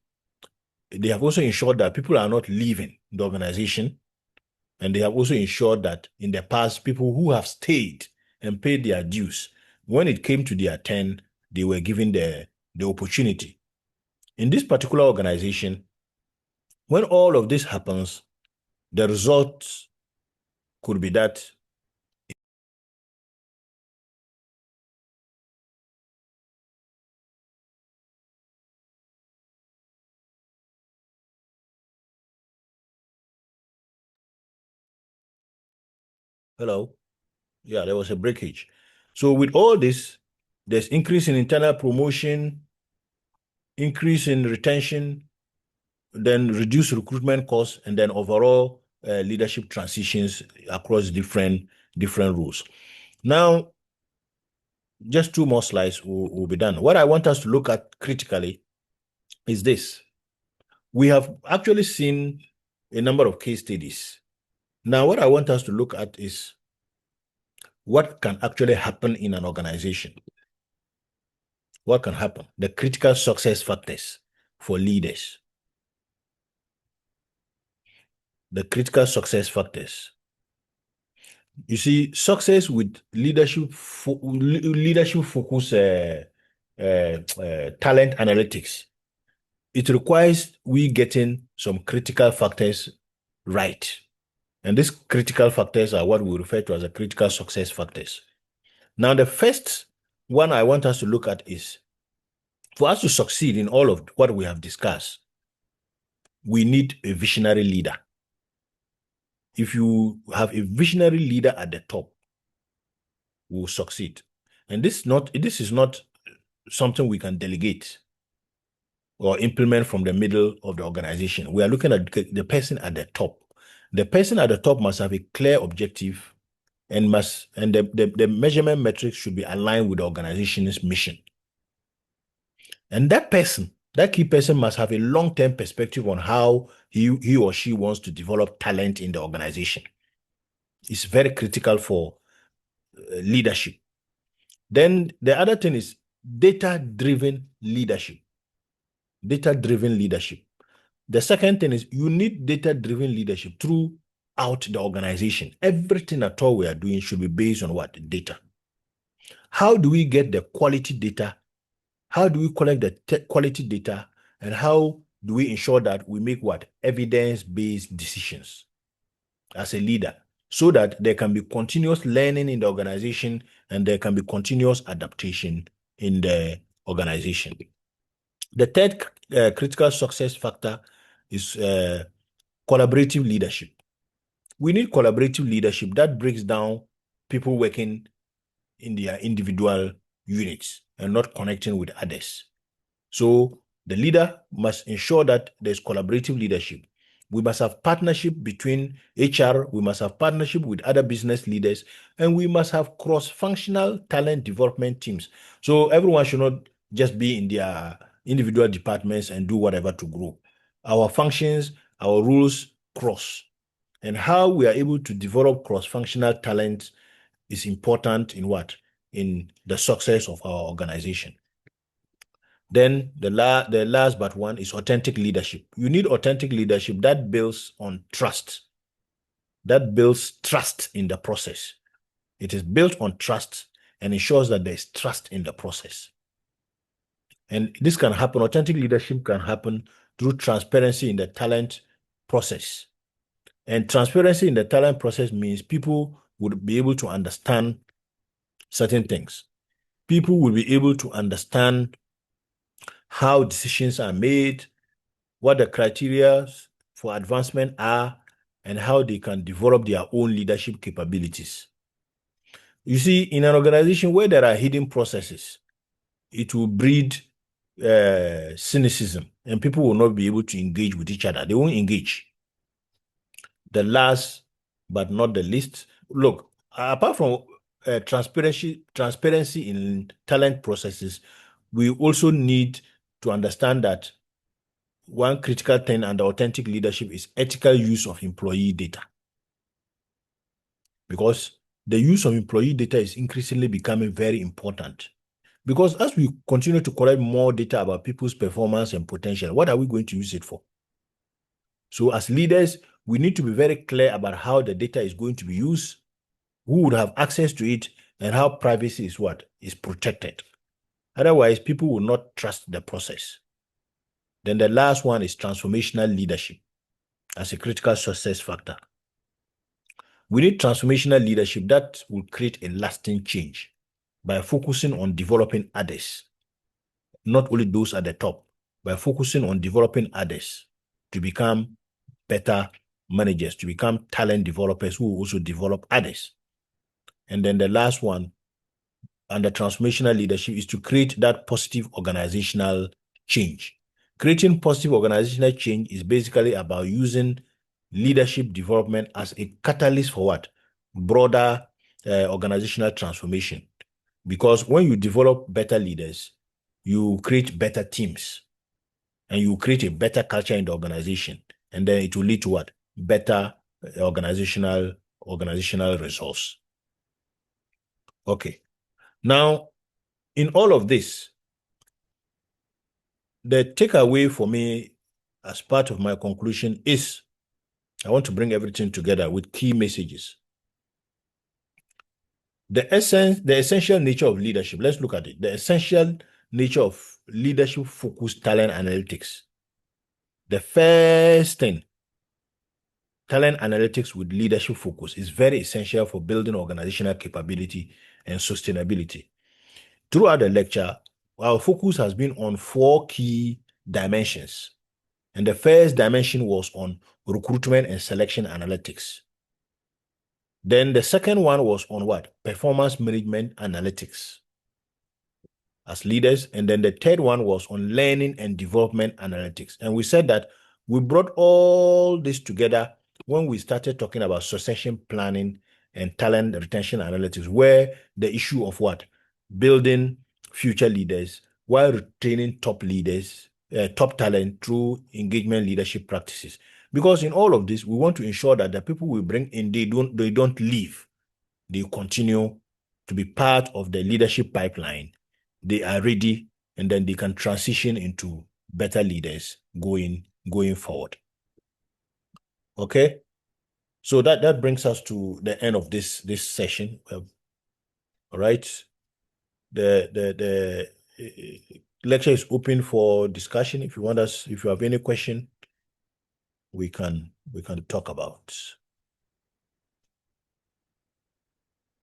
They have also ensured that people are not leaving the organization. And they have also ensured that in the past, people who have stayed and paid their dues, when it came to their turn, they were given the opportunity. In this particular organization, when all of this happens, the result could be that hello? Yeah, there was a breakage. So with all this, there's increase in internal promotion, increase in retention, then reduce recruitment costs, and then overall leadership transitions across different roles. Now, just 2 more slides will be done. What I want us to look at critically is this. We have actually seen a number of case studies. Now, what I want us to look at is what can actually happen in an organization. What can happen? The critical success factors for leaders. The critical success factors. You see, success with leadership focus talent analytics. It requires we getting some critical factors right. And these critical factors are what we refer to as the critical success factors. Now, the first one I want us to look at is for us to succeed in all of what we have discussed, we need a visionary leader. If you have a visionary leader at the top, we will succeed. And this is not something we can delegate or implement from the middle of the organization. We are looking at the person at the top. The person at the top must have a clear objective and the measurement metrics should be aligned with the organization's mission. And that person, that key person must have a long-term perspective on how he or she wants to develop talent in the organization. It's very critical for leadership. Then the other thing is data-driven leadership. Data-driven leadership. The second thing is you need data-driven leadership throughout the organization. Everything at all we are doing should be based on what? Data. How do we get the quality data? How do we collect the quality data? And how do we ensure that we make what? Evidence-based decisions as a leader so that there can be continuous learning in the organization and there can be continuous adaptation in the organization. The third critical success factor is collaborative leadership. We need collaborative leadership that breaks down people working in their individual units and not connecting with others. So the leader must ensure that there's collaborative leadership. We must have partnership between HR, we must have partnership with other business leaders, and we must have cross-functional talent development teams. So everyone should not just be in their individual departments and do whatever to grow. Our functions, our rules cross. And how we are able to develop cross-functional talent is important in what? In the success of our organization. Then the last but one is authentic leadership. You need authentic leadership that builds on trust, that builds trust in the process. It is built on trust and ensures that there's trust in the process. And this can happen, authentic leadership can happen through transparency in the talent process. And transparency in the talent process means people would be able to understand certain things. People will be able to understand how decisions are made, what the criteria for advancement are, and how they can develop their own leadership capabilities. You see, in an organization where there are hidden processes, it will breed cynicism, and people will not be able to engage with each other. They won't engage. The last but not the least, look, apart from transparency in talent processes, we also need to understand that one critical thing under authentic leadership is ethical use of employee data. Because the use of employee data is increasingly becoming very important. Because as we continue to collect more data about people's performance and potential, what are we going to use it for? So as leaders, we need to be very clear about how the data is going to be used, who would have access to it, and how privacy is what? Is protected. Otherwise, people will not trust the process. Then the last one is transformational leadership as a critical success factor. We need transformational leadership that will create a lasting change by focusing on developing others, not only those at the top, by focusing on developing others to become better managers, to become talent developers who will also develop others. And then the last one under transformational leadership is to create that positive organizational change. Creating positive organizational change is basically about using leadership development as a catalyst for what? Broader organizational transformation. Because when you develop better leaders, you create better teams and you create a better culture in the organization. And then it will lead to what? Better organizational results. Okay. Now, in all of this, the takeaway for me as part of my conclusion is I want to bring everything together with key messages. The essential nature of leadership, let's look at it. The essential nature of leadership-focused talent analytics. The first thing, talent analytics with leadership focus is very essential for building organizational capability and sustainability. Throughout the lecture, our focus has been on 4 key dimensions. And the first dimension was on recruitment and selection analytics. Then the second one was on what? Performance management analytics as leaders. And then the third one was on learning and development analytics. And we said that we brought all this together when we started talking about succession planning and talent retention analytics, where the issue of what? Building future leaders while retaining top leaders, top talent through engagement leadership practices. Because in all of this, we want to ensure that the people we bring in, they don't leave. They continue to be part of the leadership pipeline. They are ready, and then they can transition into better leaders going forward. Okay, so that brings us to the end of this session. All right, the lecture is open for discussion. If you have any question, we can talk about.